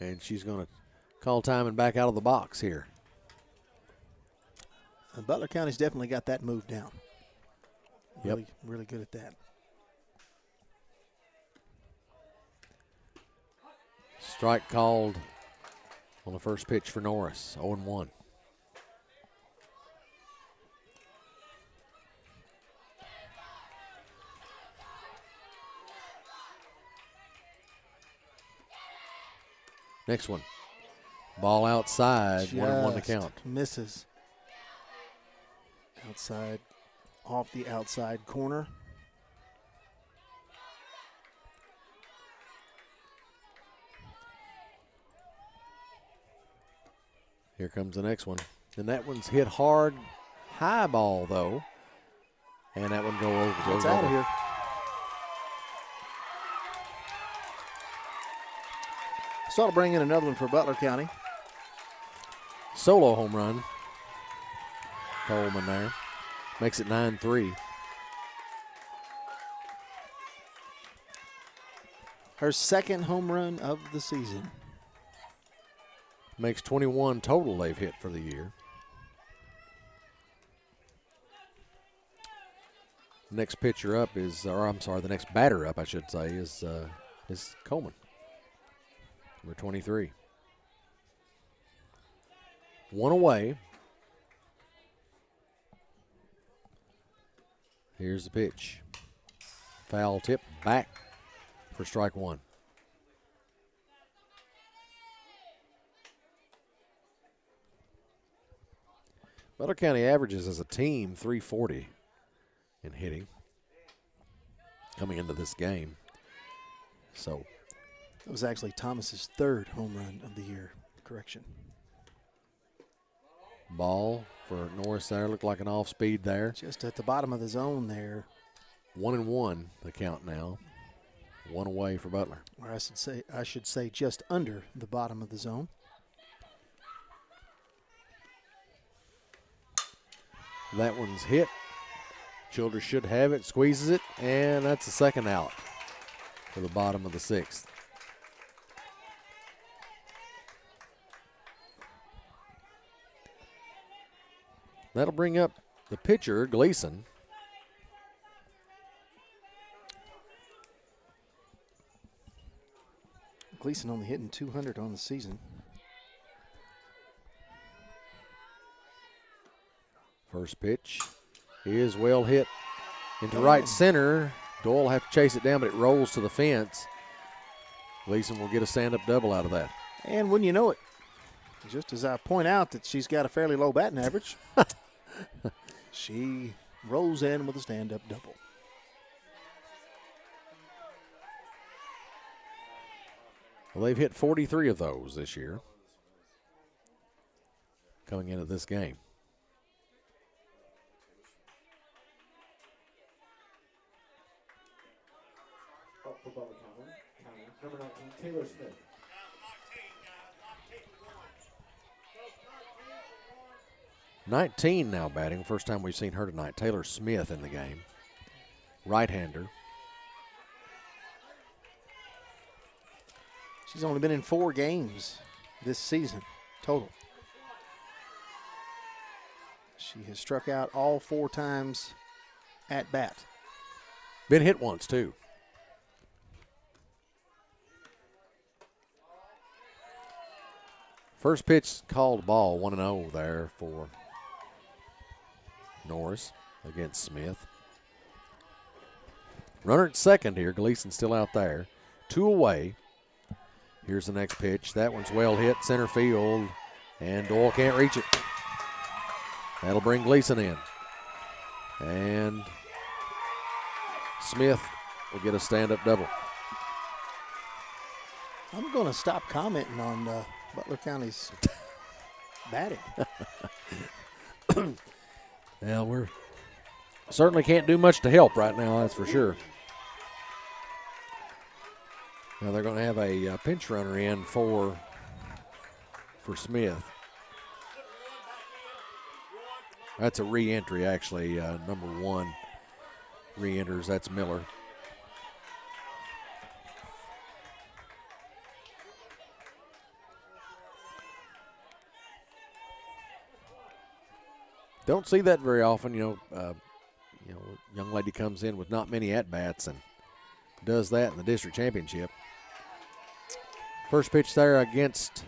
B: And she's going to call time and back out of the box here.
N: Butler County's definitely got that move down.
B: Yep.
N: Really good at that.
B: Strike called on the first pitch for Norris, 0-1. Next one. Ball outside, 1-1 to count.
N: Misses. Outside, off the outside corner.
B: Here comes the next one. And that one's hit hard. High ball, though. And that one goes over.
N: It's out of here. So I'll bring in another one for Butler County.
B: Solo home run. Coleman there. Makes it 9-3.
N: Her second home run of the season.
B: Makes 21 total they've hit for the year. Next pitcher up is, or I'm sorry, the next batter up, I should say, is Coleman, number 23. One away. Here's the pitch. Foul tip back for strike one. Butler County averages as a team 340 in hitting coming into this game. So
N: that was actually Thomas's third home run of the year. Correction.
B: Ball for Norris there. Looked like an off speed there.
N: Just at the bottom of the zone there.
B: 1-1 the count now. One away for Butler.
N: Or I should say just under the bottom of the zone.
B: That one's hit. Childers should have it, squeezes it, and that's the second out for the bottom of the sixth. That'll bring up the pitcher, Gleason.
N: Gleason only hitting 200 on the season.
B: First pitch is well hit into right center. Doyle will have to chase it down, but it rolls to the fence. Gleason will get a stand-up double out of that.
N: And wouldn't you know it, just as I point out that she's got a fairly low batting average, she rolls in with a stand-up double.
B: Well, they've hit 43 of those this year coming into this game.
O: For Butler County, number 19, Taylor Smith.
B: "19 now batting. First time we've seen her tonight. Taylor Smith in the game. Right-hander.
N: She's only been in 4 games this season total. She has struck out all 4 times at bat.
B: Been hit once, too. First pitch called ball, 1-0 there for Norris against Smith. Runner at second here. Gleason still out there. 2 away. Here's the next pitch. That one's well hit, center field, and Doyle can't reach it. That'll bring Gleason in. And Smith will get a stand-up double.
N: I'm going to stop commenting on Butler County's batting.
B: Well, we're certainly can't do much to help right now, that's for sure. Now they're going to have a pinch runner in for Smith. That's a re-entry, actually. Number 1 re-enters. That's Miller. Don't see that very often. Young lady comes in with not many at-bats and does that in the district championship. First pitch there against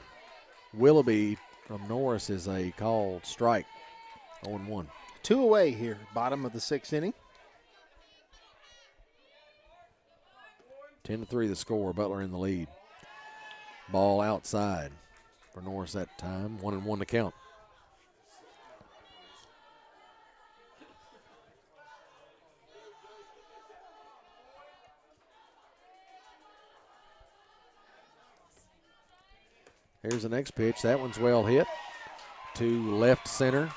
B: Willoughby from Norris is a called strike. 0-1.
N: 2 away here, bottom of the 6th inning.
B: 10-3 the score. Butler in the lead. Ball outside for Norris that time. 1-1 to count. Here's the next pitch. That one's well hit to left center.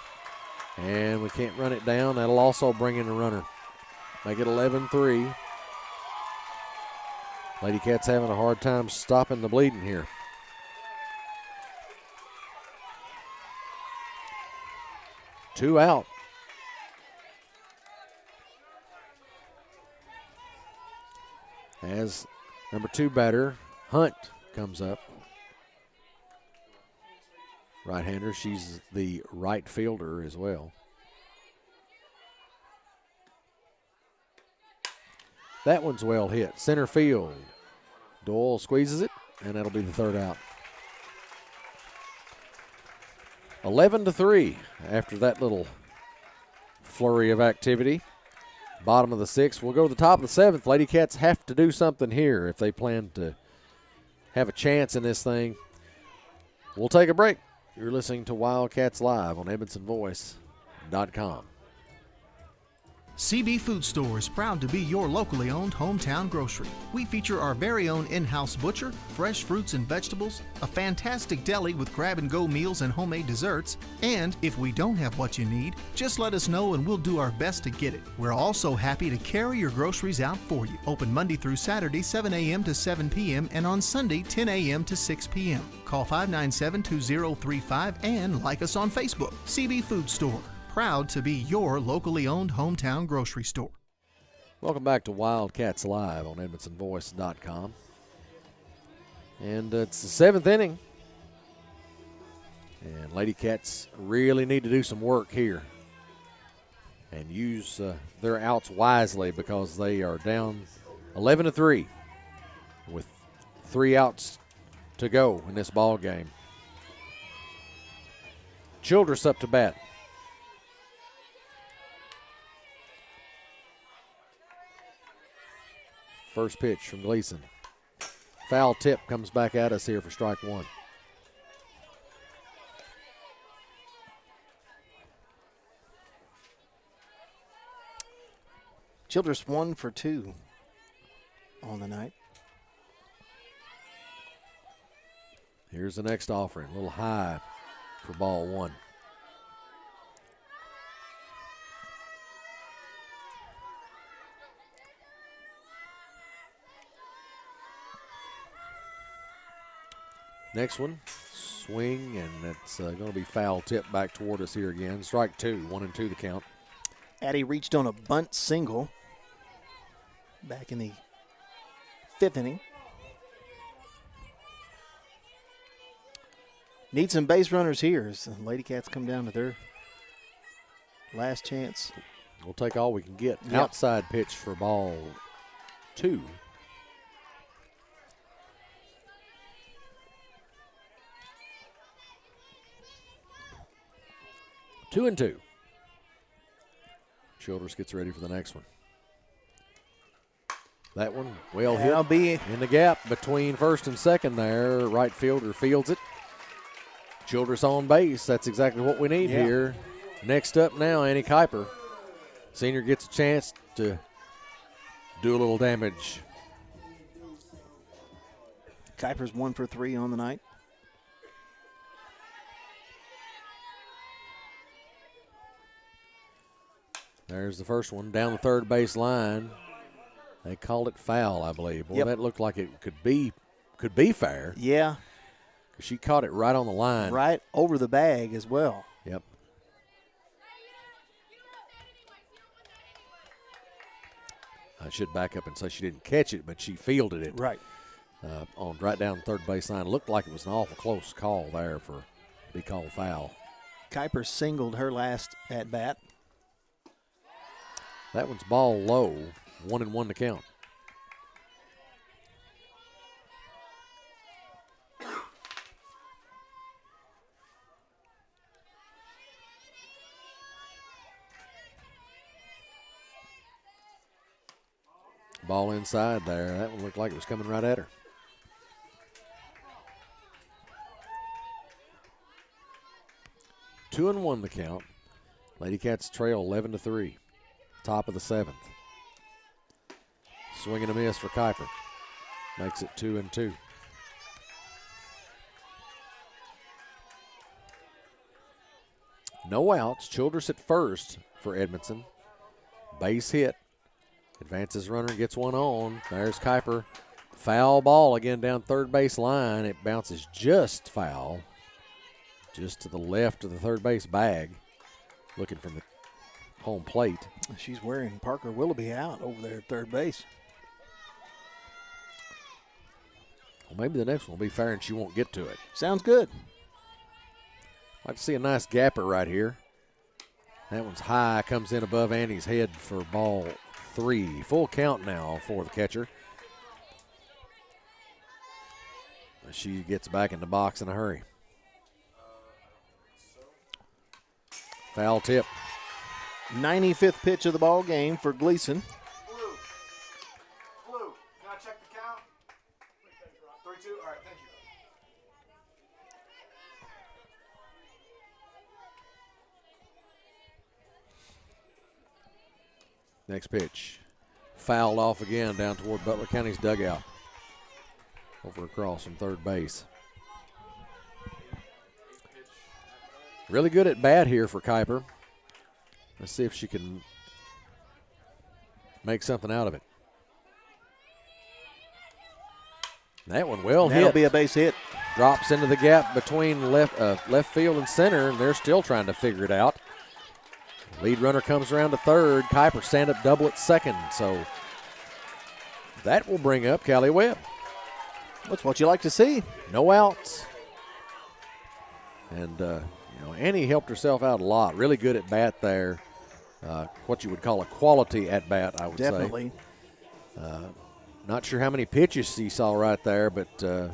B: And we can't run it down. That'll also bring in a runner. Make it 11-3. Lady Cats having a hard time stopping the bleeding here. Two out. As number 2 batter, Hunt, comes up. Right-hander. She's the right fielder as well. That one's well hit. Center field. Doyle squeezes it, and that'll be the 3rd out. 11-3 after that little flurry of activity. Bottom of the 6th. We'll go to the top of the 7th. Lady Cats have to do something here if they plan to have a chance in this thing. We'll take a break. You're listening to Wildcats Live on EdmondsonVoice.com.
D: CB Food Store is proud to be your locally owned hometown grocery. We feature our very own in-house butcher, fresh fruits and vegetables, a fantastic deli with grab-and-go meals and homemade desserts, and if we don't have what you need, just let us know and we'll do our best to get it. We're also happy to carry your groceries out for you. Open Monday through Saturday, 7 a.m. to 7 p.m. and on Sunday, 10 a.m. to 6 p.m. Call 597-2035 and like us on Facebook. CB Food Store. Proud to be your locally owned hometown grocery store.
B: Welcome back to Wildcats Live on EdmondsonVoice.com. And it's the 7th inning. And Lady Cats really need to do some work here and use their outs wisely because they are down 11-3 with 3 outs to go in this ball game. Childress up to bat. First pitch from Gleason. Foul tip comes back at us here for strike 1.
N: Childress 1 for 2 on the night.
B: Here's the next offering. A little high for ball 1. Next one, swing, and it's going to be foul tip back toward us here again. Strike 2, 1-2 the count.
N: Addie reached on a bunt single back in the 5th inning. Need some base runners here as the Lady Cats come down to their last chance.
B: We'll take all we can get.
N: Yep.
B: Outside pitch for ball 2. Two and 2. Childress gets ready for the next one. That one well hit.
N: That'll be
B: in the gap between first and second there. Right fielder fields it. Childress on base. That's exactly what we need here. Next up now, Annie Kuiper. Senior gets a chance to do a little damage.
N: Kuiper's 1 for 3 on the night.
B: There's the first one down the third base line. They called it foul, I believe. Boy, that looked like it could be fair.
N: Yeah.
B: She caught it right on the line.
N: Right over the bag as well.
B: Yep. I should back up and say she didn't catch it, but she fielded it.
N: Right.
B: On right down the third base line. It looked like it was an awful close call there to be called foul.
N: Kuiper singled her last at bat.
B: That one's ball low. 1-1 to count. Ball inside there. That one looked like it was coming right at her. Two and 1 the count. Lady Cats trail 11-3. Top of the 7th. Swing and a miss for Kuiper. Makes it 2-2. No outs. Childress at first for Edmondson. Base hit. Advances runner, gets one on. There's Kuiper. Foul ball again down third base line. It bounces just foul. Just to the left of the third base bag. Looking from the home plate.
N: She's wearing Parker Willoughby out over there at third base.
B: Well, maybe the next one will be fair and she won't get to it.
N: Sounds good.
B: I'd like to see a nice gapper right here. That one's high, comes in above Annie's head for ball 3. Full count now for the catcher. She gets back in the box in a hurry. Foul tip.
N: 95th pitch of the ball game for Gleason.
O: Blue, can I check the count? 3-2, all right, thank you.
B: Next pitch. Fouled off again down toward Butler County's dugout. Over across from third base. Really good at bat here for Kuiper. Let's see if she can make something out of it. That one well hit.
N: That'll be a base hit.
B: Drops into the gap between left field and center, and they're still trying to figure it out. Lead runner comes around to third. Kuiper stand-up double at second, so that will bring up Callie Webb.
N: That's what you like to see.
B: No outs. And, Annie helped herself out a lot. Really good at bat there. What you would call a quality at bat, I would
N: Definitely.
B: say. Not sure how many pitches she saw right there, but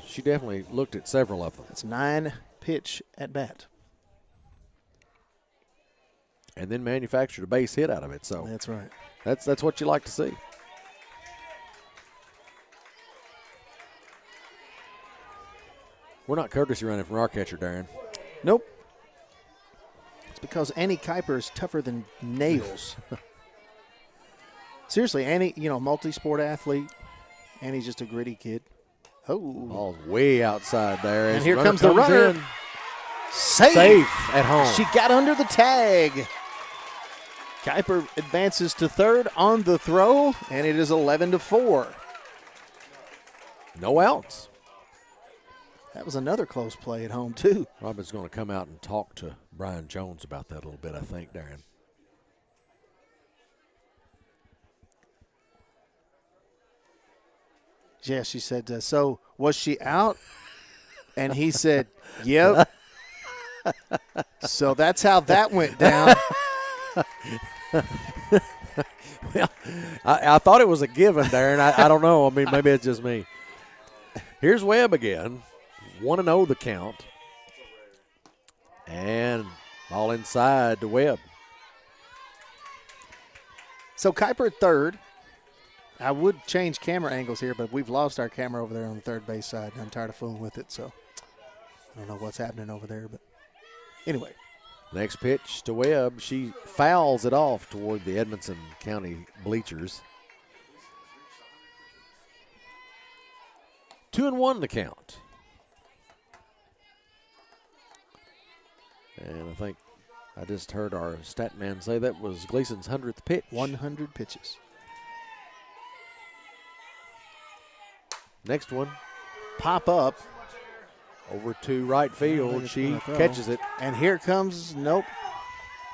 B: she definitely looked at several of them.
N: It's 9 pitch at bat.
B: And then manufactured a base hit out of it. So
N: that's right.
B: That's what you like to see. We're not courtesy running from our catcher, Darren.
N: Nope. It's because Annie Kuiper is tougher than nails. Seriously, Annie, multi-sport athlete. Annie's just a gritty kid. Oh.
B: Ball's way outside there.
N: And here comes the runner.
B: In.
N: Safe
B: at home.
N: She got under the tag. Kuiper advances to third on the throw, and it is 11-4.
B: No outs.
N: That was another close play at home, too.
B: Robin's going to come out and talk to Brian Jones about that a little bit, I think, Darren.
N: Yeah, she said, so was she out? And he said, yep. So that's how that went down.
B: Well, I thought it was a given, Darren. I don't know. I mean, maybe it's just me. Here's Webb again. 1-0 the count. And ball inside to Webb.
N: So Kuiper at third. I would change camera angles here, but we've lost our camera over there on the third base side. I'm tired of fooling with it, so I don't know what's happening over there. But anyway,
B: Next pitch to Webb. She fouls it off toward the Edmonson County bleachers. 2-1 the count. And I think I just heard our stat man say that was Gleason's 100th pitch.
N: 100 pitches.
B: Next one.
N: Pop up.
B: Over to right field. She catches it.
N: And here comes, nope.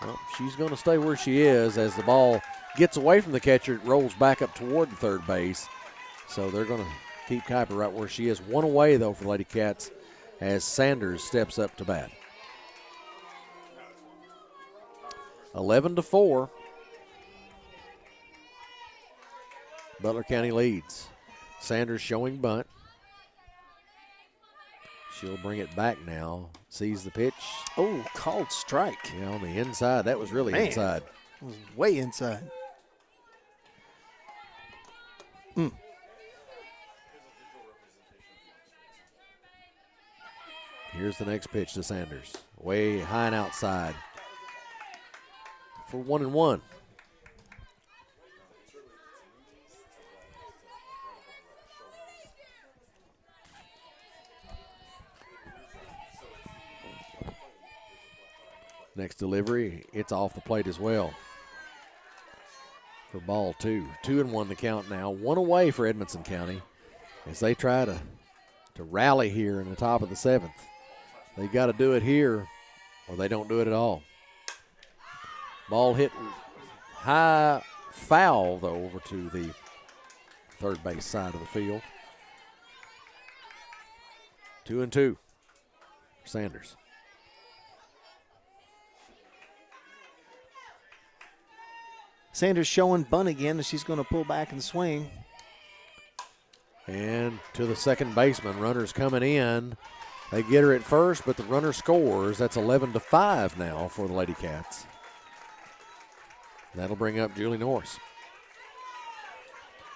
B: Well, she's going to stay where she is. As the ball gets away from the catcher, it rolls back up toward the third base. So they're going to keep Kuiper right where she is. One away, though, for Lady Cats as Sanders steps up to bat. 11-4. Butler County leads. Sanders showing bunt. She'll bring it back now. Sees the pitch.
N: Oh, called strike.
B: Yeah, on the inside. That was really inside.
N: It was way inside.
B: Here's the next pitch to Sanders. Way high and outside. For 1-1. Next delivery, it's off the plate as well. For ball 2. 2-1 the count now. One away for Edmonson County as they try to rally here in the top of the 7th. They've got to do it here or they don't do it at all. Ball hit high foul, though, over to the third base side of the field. 2-2 for Sanders.
N: Sanders showing bunt again, and she's going to pull back and swing.
B: And to the second baseman. Runners coming in. They get her at first, but the runner scores. That's 11-5 now for the Lady Cats. That'll bring up Julie Norris.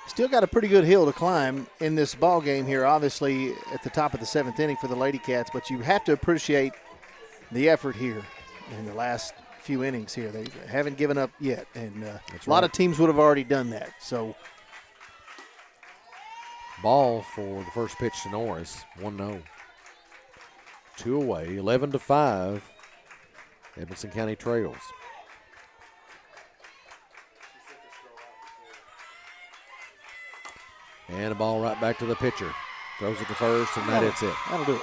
N: Still got a pretty good hill to climb in this ball game here, obviously at the top of the 7th inning for the Lady Cats, but you have to appreciate the effort here in the last few innings here. They haven't given up yet, and a lot of teams would have already done that. So,
B: ball for the first pitch to Norris, 1-0. 2 away, 11-5. Edmonson County trails. And a ball right back to the pitcher. Throws it to first, and that's it.
N: That'll do it.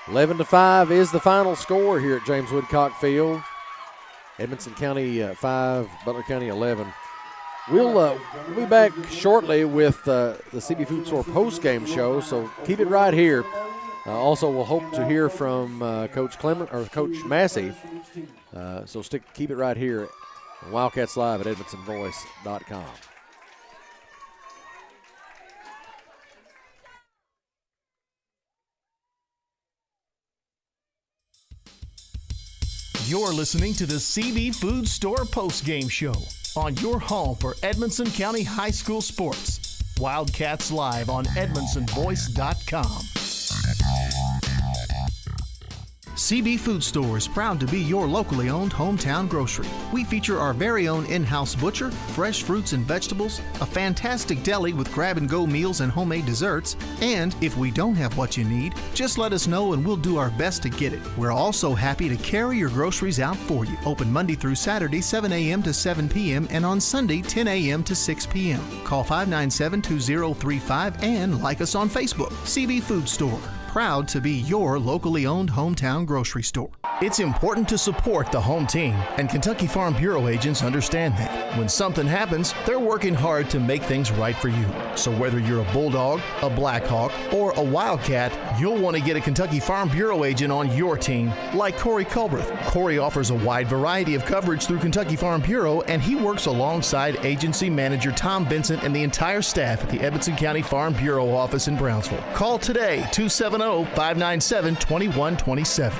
B: 11-5 is the final score here at James Woodcock Field. Edmonson County 5, Butler County 11. We'll be back shortly with the CB Food Store post-game show, so keep it right here. Also, we'll hope to hear from Coach Clement or Coach Massey. So keep it right here on Wildcats Live at EdmonsonVoice.com.
D: You're listening to the CB Food Store postgame show on your home for Edmonson County High School sports. Wildcats Live on EdmonsonVoice.com. CB Food Store is proud to be your locally owned hometown grocery. We feature our very own in-house butcher, fresh fruits and vegetables, a fantastic deli with grab-and-go meals and homemade desserts, and if we don't have what you need, just let us know and we'll do our best to get it. We're also happy to carry your groceries out for you. Open Monday through Saturday, 7 a.m. to 7 p.m. and on Sunday, 10 a.m. to 6 p.m. Call 597-2035 and like us on Facebook. CB Food Store. Proud to be your locally owned hometown grocery store. It's important to support the home team, and Kentucky Farm Bureau agents understand that. When something happens, they're working hard to make things right for you. So whether you're a Bulldog, a Blackhawk, or a Wildcat, you'll want to get a Kentucky Farm Bureau agent on your team, like Corey Culbreth. Corey offers a wide variety of coverage through Kentucky Farm Bureau, and he works alongside agency manager Tom Benson and the entire staff at the Edmonson County Farm Bureau office in Brownsville. Call today, 270-597-2127.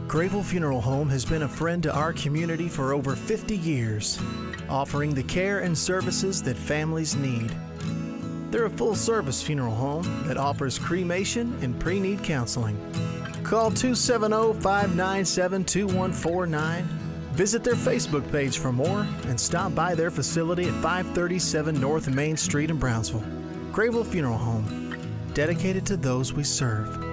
D: Gravel Funeral Home has been a friend to our community for over 50 years, offering the care and services that families need. They're a full-service funeral home that offers cremation and pre-need counseling.
E: Call 270-597-2149. Visit their Facebook page for more and stop by their facility at 537 North Main Street in Brownsville. Grayville Funeral Home, dedicated to those we serve.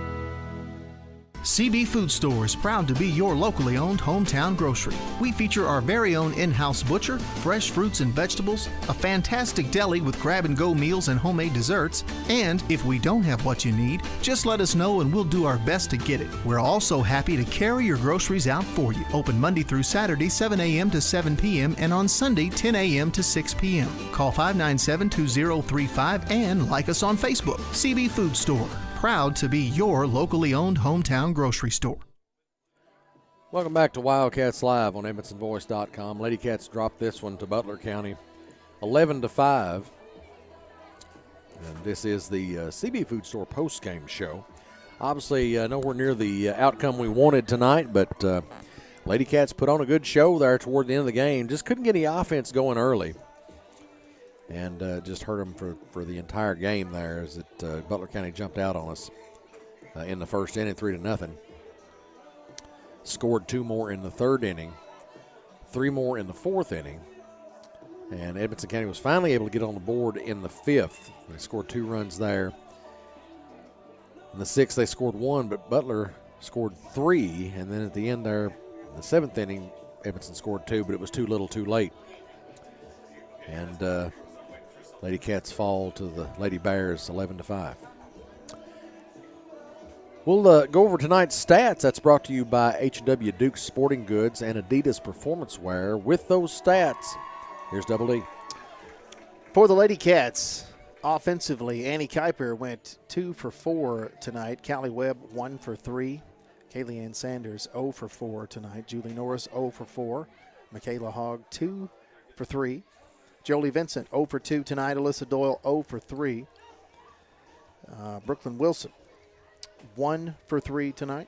E: CB Food Store is proud to be your locally owned hometown grocery. We feature our very own in-house butcher, fresh fruits and vegetables, a fantastic deli with grab-and-go meals and homemade desserts, and if we don't have what you need, just let us know and we'll do our best to get it. We're also happy to carry your groceries out for you. Open Monday through Saturday, 7 a.m. to 7 p.m. and on Sunday, 10 a.m. to 6 p.m. Call 597-2035 and like us on Facebook. CB Food Store. Proud to be your locally owned hometown grocery store.
B: Welcome back to Wildcats Live on EdmondsonVoice.com. Lady Cats dropped this one to Butler County 11-5. And this is the CB Food Store post-game show. Obviously, nowhere near the outcome we wanted tonight, but Lady Cats put on a good show there toward the end of the game. Just couldn't get any offense going early. And just hurt them for the entire game there as Butler County jumped out on us in the first inning, 3-0. Scored 2 more in the third inning, 3 more in the fourth inning. And Edmonson County was finally able to get on the board in the fifth. They scored 2 runs there. In the sixth, they scored 1, but Butler scored 3. And then at the end there, in the seventh inning, Edmonson scored 2, but it was too little too late. And Lady Cats fall to the Lady Bears 11-5. We'll go over tonight's stats. That's brought to you by H&W Duke Sporting Goods and Adidas Performance Wear. With those stats, here's Double D.
N: For the Lady Cats, offensively, Annie Kuiper went 2 for 4 tonight. Callie Webb 1 for 3. Kaylee Ann Sanders 0 for 4 tonight. Julie Norris 0 for 4. Michaela Hogg 2 for 3. Jolie Vincent 0 for 2 tonight. Alyssa Doyle 0 for 3. Brooklyn Wilson 1 for 3 tonight.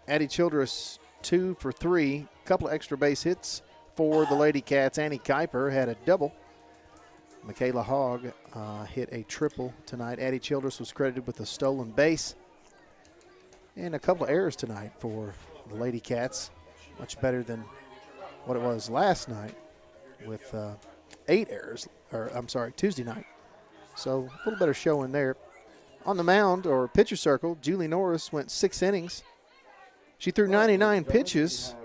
N: Addie Childress 2 for 3. A couple of extra base hits for the Lady Cats. Annie Kuiper had a double. Michaela Hogg hit a triple tonight. Addie Childress was credited with a stolen base. And a couple of errors tonight for the Lady Cats. Much better than what it was last night with 8 errors, Tuesday night. So a little better showing there. On the mound or pitcher circle, Julie Norris went 6 innings. She threw 99 pitches.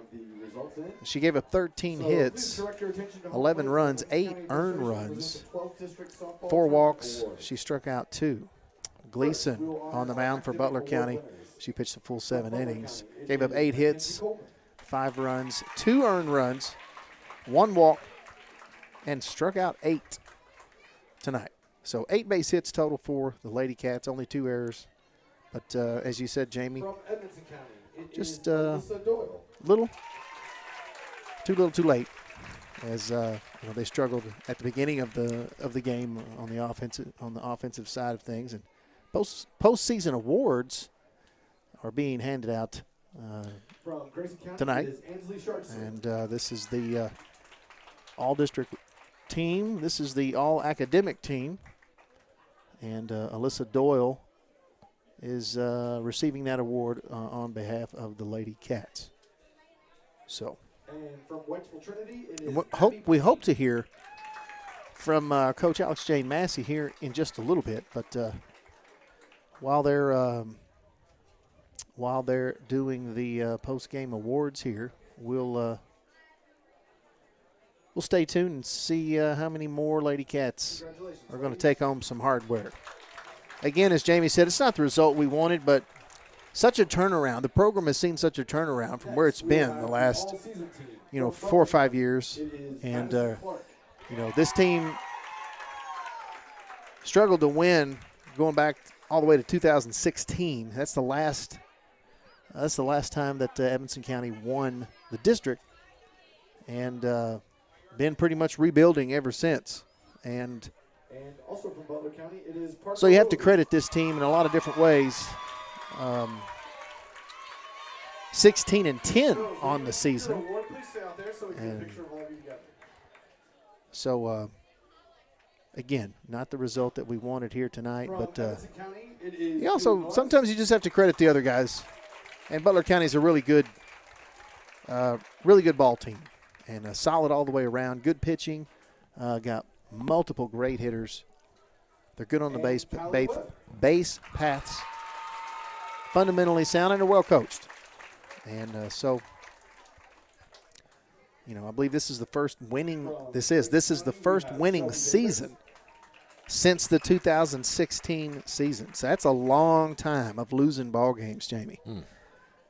N: She gave up 13 hits, 11 runs, 8 earned runs, 4 walks. She struck out 2. Gleason on the mound for Butler County. She pitched a full 7 innings. Gave up 8 hits, 5 runs, 2 earned runs, 1 walk, and struck out 8 tonight. So 8 base hits total for the Lady Cats, only 2 errors. But as you said, Jamie, just little too late, as they struggled at the beginning of the game on the offensive side of things. And postseason awards are being handed out tonight. And this is the all-district team. This is the all-academic team. And Alyssa Doyle is receiving that award on behalf of the Lady Cats. So,
O: and from Wentzville Trinity, it is
N: we hope to hear from Coach Alex Jane Massey here in just a little bit. But while they're doing the post-game awards here, we'll stay tuned and see how many more Lady Cats are going to take home some hardware. Again, as Jamie said, it's not the result we wanted, but such a turnaround. The program has seen such a turnaround from where it's been the last, 4 or 5 years. And, this team struggled to win going back all the way to 2016. That's the last time that Edmonson County won the district. And been pretty much rebuilding ever since. And
O: also from Butler County, it is
N: so you have to credit this team in a lot of different ways. 16-10 on the season. And so, again, not the result that we wanted here tonight, but sometimes you just have to credit the other guys And Butler County is a really good ball team, and solid all the way around. Good pitching, got multiple great hitters. They're good on the base paths, fundamentally sound, and are well coached. And so, I believe this is the first winning. This is the first winning season since the 2016 season. So that's a long time of losing ball games, Jamie.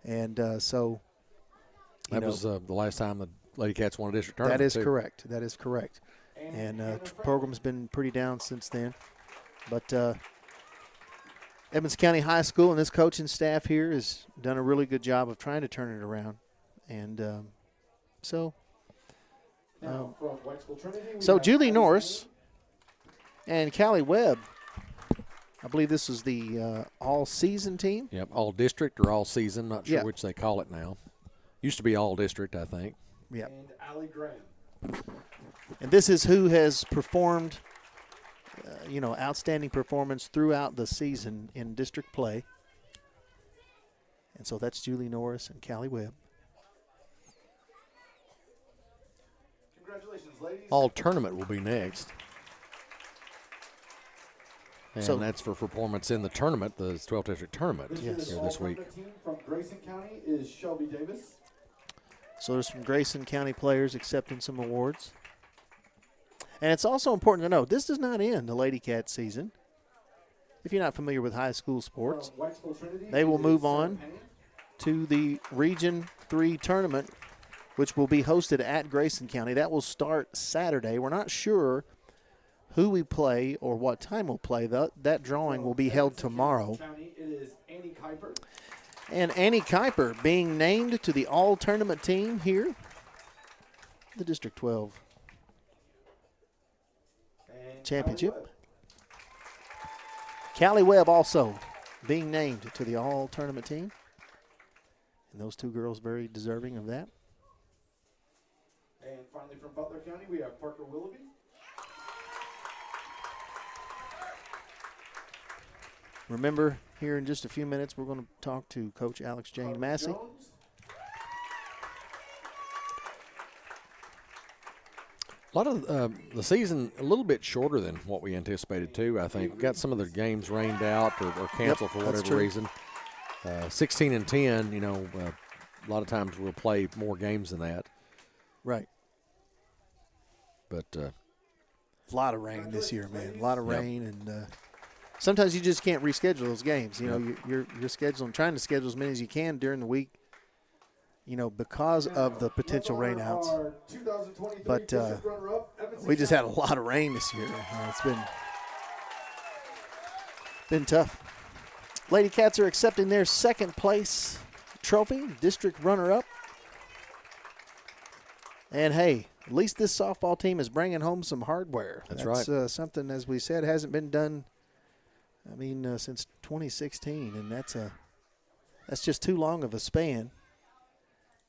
N: And so.
B: That was the last time the Lady Cats won a district tournament.
N: That is correct. That is correct. And program's been pretty down since then. But Edmonds County High School and this coaching staff here has done a really good job of trying to turn it around. And so Julie Norris and Callie Webb, I believe this is the all-season team.
B: Yep, all-district or all-season. Not sure which they call it now. Used to be all-district, I think.
N: Yep.
O: And Allie Graham.
N: And this is who has performed, outstanding performance throughout the season in district play. And so that's Julie Norris and Callie Webb.
O: Congratulations, ladies.
B: All tournament will be next. And
N: So-
B: that's for performance in the tournament, the 12th district tournament here this week.
O: The team from Grayson County is Shelby Davis.
N: So there's some Grayson County players accepting some awards. And it's also important to note, this does not end the Lady Cat season. If you're not familiar with high school sports, they will move on to the Region 3 tournament, which will be hosted at Grayson County. That will start Saturday. We're not sure who we play or what time we'll play. That drawing will be held tomorrow.
O: It is Annie Kuiper.
N: And Annie Kuiper being named to the all-tournament team here, the District 12 championship. Callie Webb also being named to the all-tournament team. And those two girls very deserving of that.
O: And finally from Butler County, we have Parker Willoughby.
N: Remember, here in just a few minutes, we're going to talk to Coach Alex Jane Massey.
B: A lot of the season a little bit shorter than what we anticipated, too, I think. Got some of the games rained out or canceled for whatever reason. 16 and 10, a lot of times we'll play more games than that.
N: Right.
B: But
N: a lot of rain this year, man. A lot of rain, and sometimes you just can't reschedule those games. You're scheduling, trying to schedule as many as you can during the week, because of the potential rainouts. But we just had a lot of rain this year. It's been tough. Lady Cats are accepting their second place trophy, district runner-up. And, hey, at least this softball team is bringing home some hardware.
B: That's right.
N: Something, as we said, hasn't been done, since 2016. And that's just too long of a span.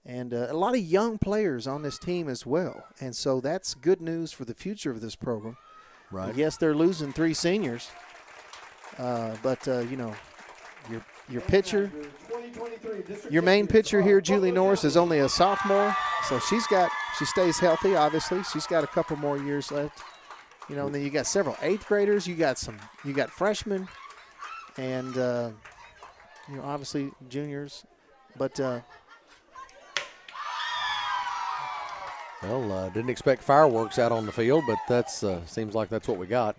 N: And a lot of young players on this team as well. And so that's good news for the future of this program.
B: Right.
N: Yes, they're losing 3 seniors. But your pitcher, your main pitcher here, Julie Norris, is only a sophomore. So she stays healthy, obviously. She's got a couple more years left. And then you got several 8th graders. You got freshmen and, obviously juniors. But,
B: well, didn't expect fireworks out on the field, but that's seems like that's what we got.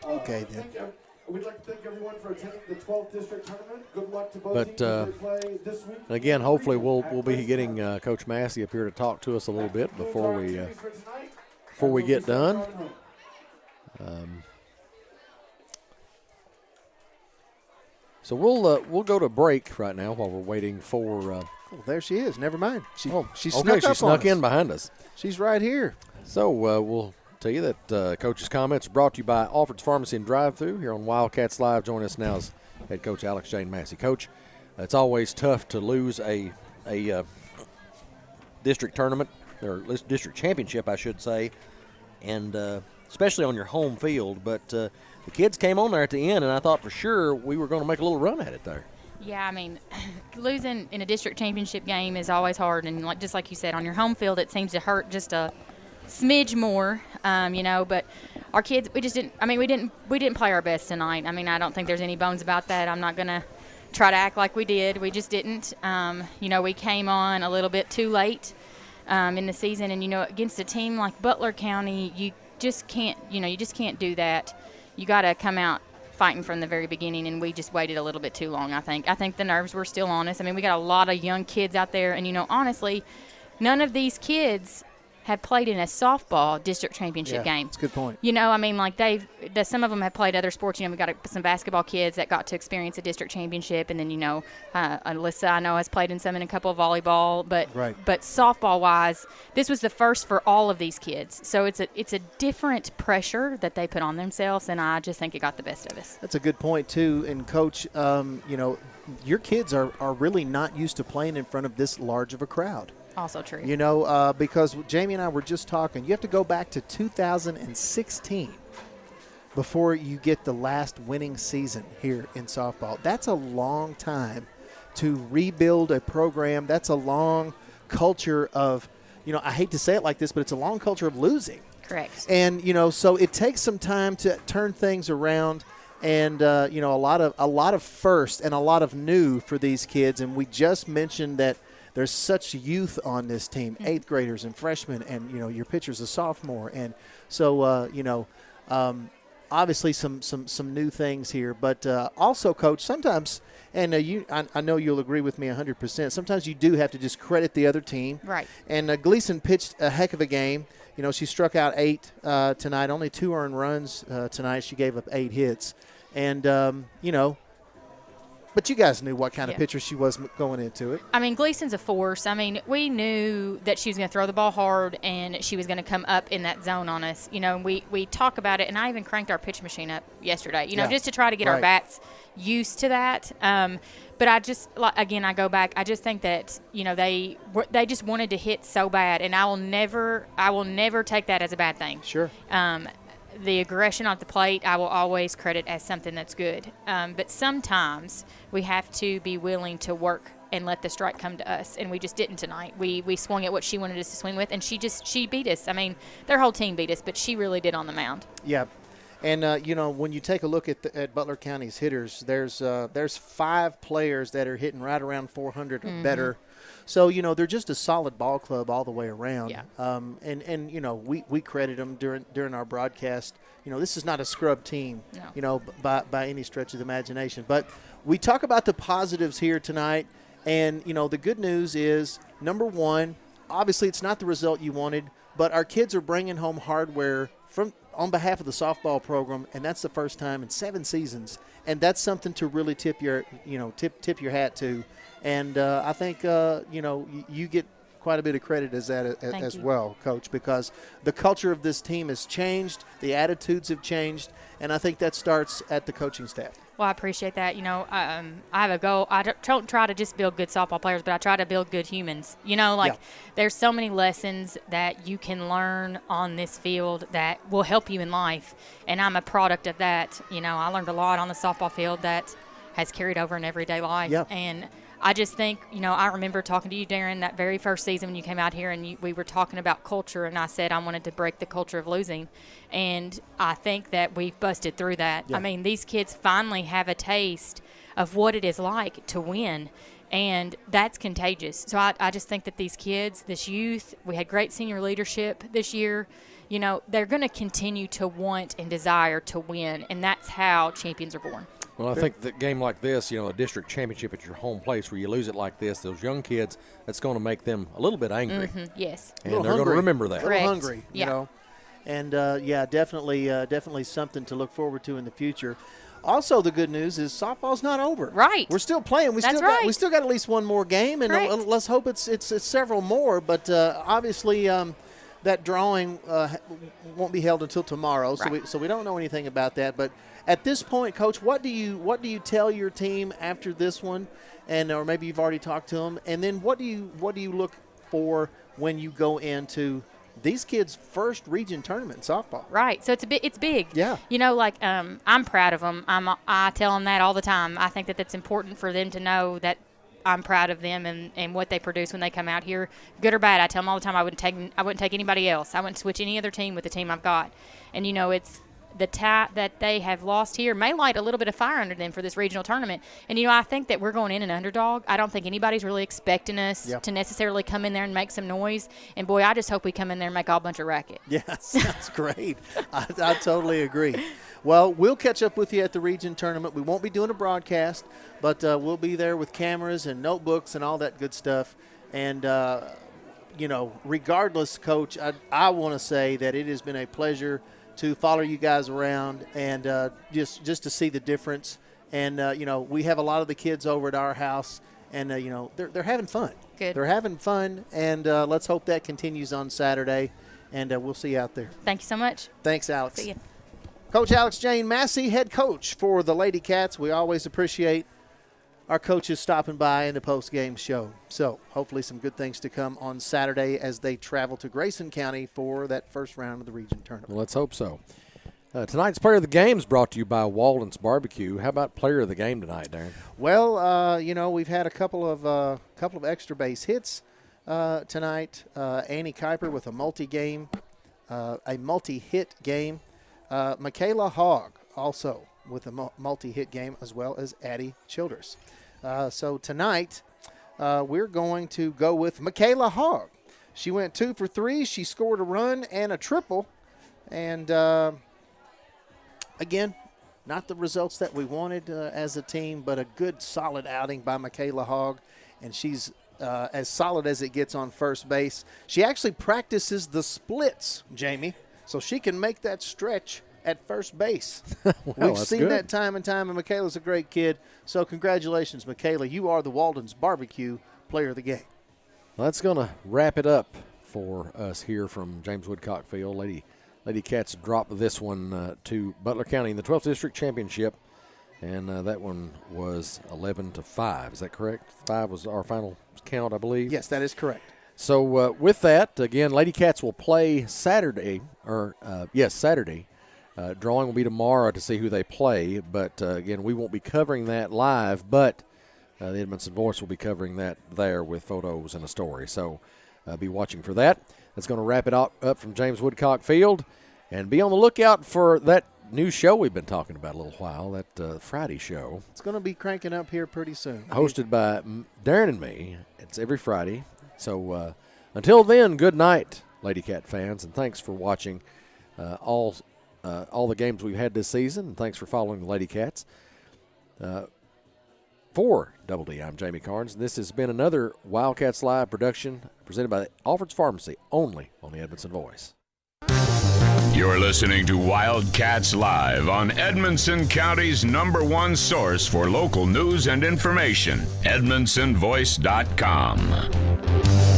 N: Okay, then.
O: We'd like to thank everyone for attending the 12th district tournament. Good luck to both teams as they play this week.
B: Again, hopefully we'll be getting Coach Massey up here to talk to us a little bit before we get done. So we'll go to break right now while we're waiting for.
N: Oh, there she is. Never mind. She
B: snuck in behind us.
N: She's right here.
B: So we'll tell you that Coach's comments are brought to you by Alfred's Pharmacy and Drive-Thru here on Wildcats Live. Join us now as head coach Alex Jane Massey. Coach, it's always tough to lose a district tournament, or district championship, I should say, and especially on your home field. But the kids came on there at the end, and I thought for sure we were going to make a little run at it there.
Q: Yeah, I mean, losing in a district championship game is always hard, and just like you said, on your home field, it seems to hurt just a smidge more, But our kids, we just didn't. I mean, we didn't play our best tonight. I mean, I don't think there's any bones about that. I'm not gonna try to act like we did. We just didn't. We came on a little bit too late in the season, and against a team like Butler County, you just can't. You just can't do that. You got to come out fighting from the very beginning, and we just waited a little bit too long, I think. I think the nerves were still on us. I mean, we got a lot of young kids out there, and, honestly, none of these kids have played in a softball district championship game.
N: That's a good point.
Q: Some of them have played other sports. We got some basketball kids that got to experience a district championship, and then, Alyssa, I know, has played in a couple of volleyball, but softball-wise, this was the first for all of these kids. So it's a different pressure that they put on themselves, and I just think it got the best of us.
N: That's a good point, too. And, Coach, your kids are really not used to playing in front of this large of a crowd.
Q: Also true.
N: Because Jamie and I were just talking, you have to go back to 2016 before you get the last winning season here in softball. That's a long time to rebuild a program. That's a long culture of, I hate to say it like this, but it's a long culture of losing.
Q: Correct.
N: And, so it takes some time to turn things around. And, a lot of first and a lot of new for these kids. And we just mentioned that there's such youth on this team, 8th graders and freshmen, and, your pitcher's a sophomore. And so, obviously some new things here. But also, Coach, sometimes, and I know you'll agree with me 100%, sometimes you do have to just credit the other team.
Q: Right.
N: And Gleason pitched a heck of a game. She struck out 8 tonight, only 2 earned runs tonight. She gave up 8 hits. And, but you guys knew what kind of pitcher she was going into it.
Q: I mean, Gleason's a force. I mean, we knew that she was going to throw the ball hard and she was going to come up in that zone on us. We talk about it, and I even cranked our pitch machine up yesterday, just to try to get our bats used to that. But I just, again, I go back. I just think that, they just wanted to hit so bad, and I will never take that as a bad thing.
N: Sure.
Q: The aggression off the plate, I will always credit as something that's good. But sometimes we have to be willing to work and let the strike come to us, and we just didn't tonight. We swung at what she wanted us to swing with, and she beat us. I mean, their whole team beat us, but she really did on the mound.
N: Yeah. And, when you take a look at Butler County's hitters, there's 5 players that are hitting right around 400 or better. So, they're just a solid ball club all the way around.
Q: Yeah.
N: And we credit them during our broadcast. This is not a scrub team, by any stretch of the imagination. But we talk about the positives here tonight. And, the good news is, number one, obviously it's not the result you wanted, but our kids are bringing home hardware on behalf of the softball program, and that's the first time in 7 seasons. And that's something to really tip your hat to. And I think, you get quite a bit of credit as well, Coach, because the culture of this team has changed, the attitudes have changed, and I think that starts at the coaching staff.
Q: Well, I appreciate that. I have a goal. I don't try to just build good softball players, but I try to build good humans. There's so many lessons that you can learn on this field that will help you in life, and I'm a product of that. I learned a lot on the softball field that has carried over in everyday life.
N: Yep.
Q: And I just think, I remember talking to you, Darren, that very first season when you came out here and we were talking about culture, and I said I wanted to break the culture of losing. And I think that we've busted through that.
N: Yeah.
Q: I mean, these kids finally have a taste of what it is like to win, and that's contagious. So I just think that these kids, this youth, we had great senior leadership this year. They're going to continue to want and desire to win, and that's how champions are born.
B: Well, I think that game like this, a district championship at your home place where you lose it like this, those young kids, that's going to make them a little bit angry.
Q: Mm-hmm. Yes.
B: And they're going to remember that.
N: A little hungry, you know. And, definitely something to look forward to in the future. Also, the good news is softball's not over.
Q: Right.
N: We're still playing. We still got at least one more game, and let's hope it's several more. But obviously, that drawing won't be held until tomorrow, so we don't know anything about that. But at this point, Coach, what do you tell your team after this one, or maybe you've already talked to them, and then what do you look for when you go into these kids' first region tournament in softball.
Q: Right. So it's big.
N: Yeah.
Q: You know, like I'm proud of them. I tell them that all the time. I think that it's important for them to know that I'm proud of them and what they produce when they come out here, good or bad. I tell them all the time I wouldn't take anybody else. I wouldn't switch any other team with the team I've got. And, you know, it's the tie that they have lost here may light a little bit of fire under them for this regional tournament. And, you know, I think that we're going in an underdog. I don't think anybody's really expecting us to necessarily come in there and make some noise. And, boy, I just hope we come in there and make all a bunch of racket.
N: Yes, that's great. I totally agree. Well, we'll catch up with you at the region tournament. We won't be doing a broadcast, but we'll be there with cameras and notebooks and all that good stuff. And, you know, regardless, Coach, I want to say that it has been a pleasure to follow you guys around and just to see the difference. And, you know, we have a lot of the kids over at our house, and, you know, they're having fun.
Q: Good.
N: They're having fun, and let's hope that continues on Saturday, and we'll see you out there.
Q: Thank you so much.
N: Thanks, Alex.
Q: See you.
N: Coach Alex Jane Massey, head coach for the Lady Cats. We always appreciate our coaches stopping by in the post-game show. So hopefully some good things to come on Saturday as they travel to Grayson County for that first round of the region tournament.
B: Well, let's hope so. Tonight's player of the game is brought to you by Walden's Barbecue. How about player of the game tonight, Darren?
N: Well, you know, we've had a couple of extra base hits tonight. Annie Kuiper with a multi-hit game. Michaela Hogg also with a multi-hit game, as well as Addie Childers. So tonight, we're going to go with Michaela Hogg. She went 2 for 3. She scored a run and a triple. And, again, not the results that we wanted as a team, but a good, solid outing by Michaela Hogg. And she's as solid as it gets on first base. She actually practices the splits, Jamie, so she can make that stretch at first base. We've seen that time and time, and Michaela's a great kid. So congratulations, Michaela. You are the Walden's Barbecue player of the game.
B: Well, that's going to wrap it up for us here from James Woodcock Field. Lady Cats dropped this one to Butler County in the 12th District Championship, and that one was 11-5. Is that correct? 5 was our final count, I believe.
N: Yes, that is correct.
B: So with that, again, Lady Cats will play Saturday. Saturday. Drawing will be tomorrow to see who they play. But, again, we won't be covering that live, but the Edmondson Voice will be covering that there with photos and a story. So be watching for that. That's going to wrap it up from James Woodcock Field. And be on the lookout for that new show we've been talking about a little while, that Friday show.
N: It's going to be cranking up here pretty soon.
B: Hosted by Darren and me. It's every Friday. So until then, good night, Lady Cat fans, and thanks for watching all the games we've had this season, and thanks for following the Lady Cats. For Double D, I'm Jamie Carnes, and this has been another Wildcats Live production presented by Alfred's Pharmacy, only on the Edmondson Voice.
A: You're listening to Wildcats Live on Edmondson County's #1 source for local news and information, EdmondsonVoice.com.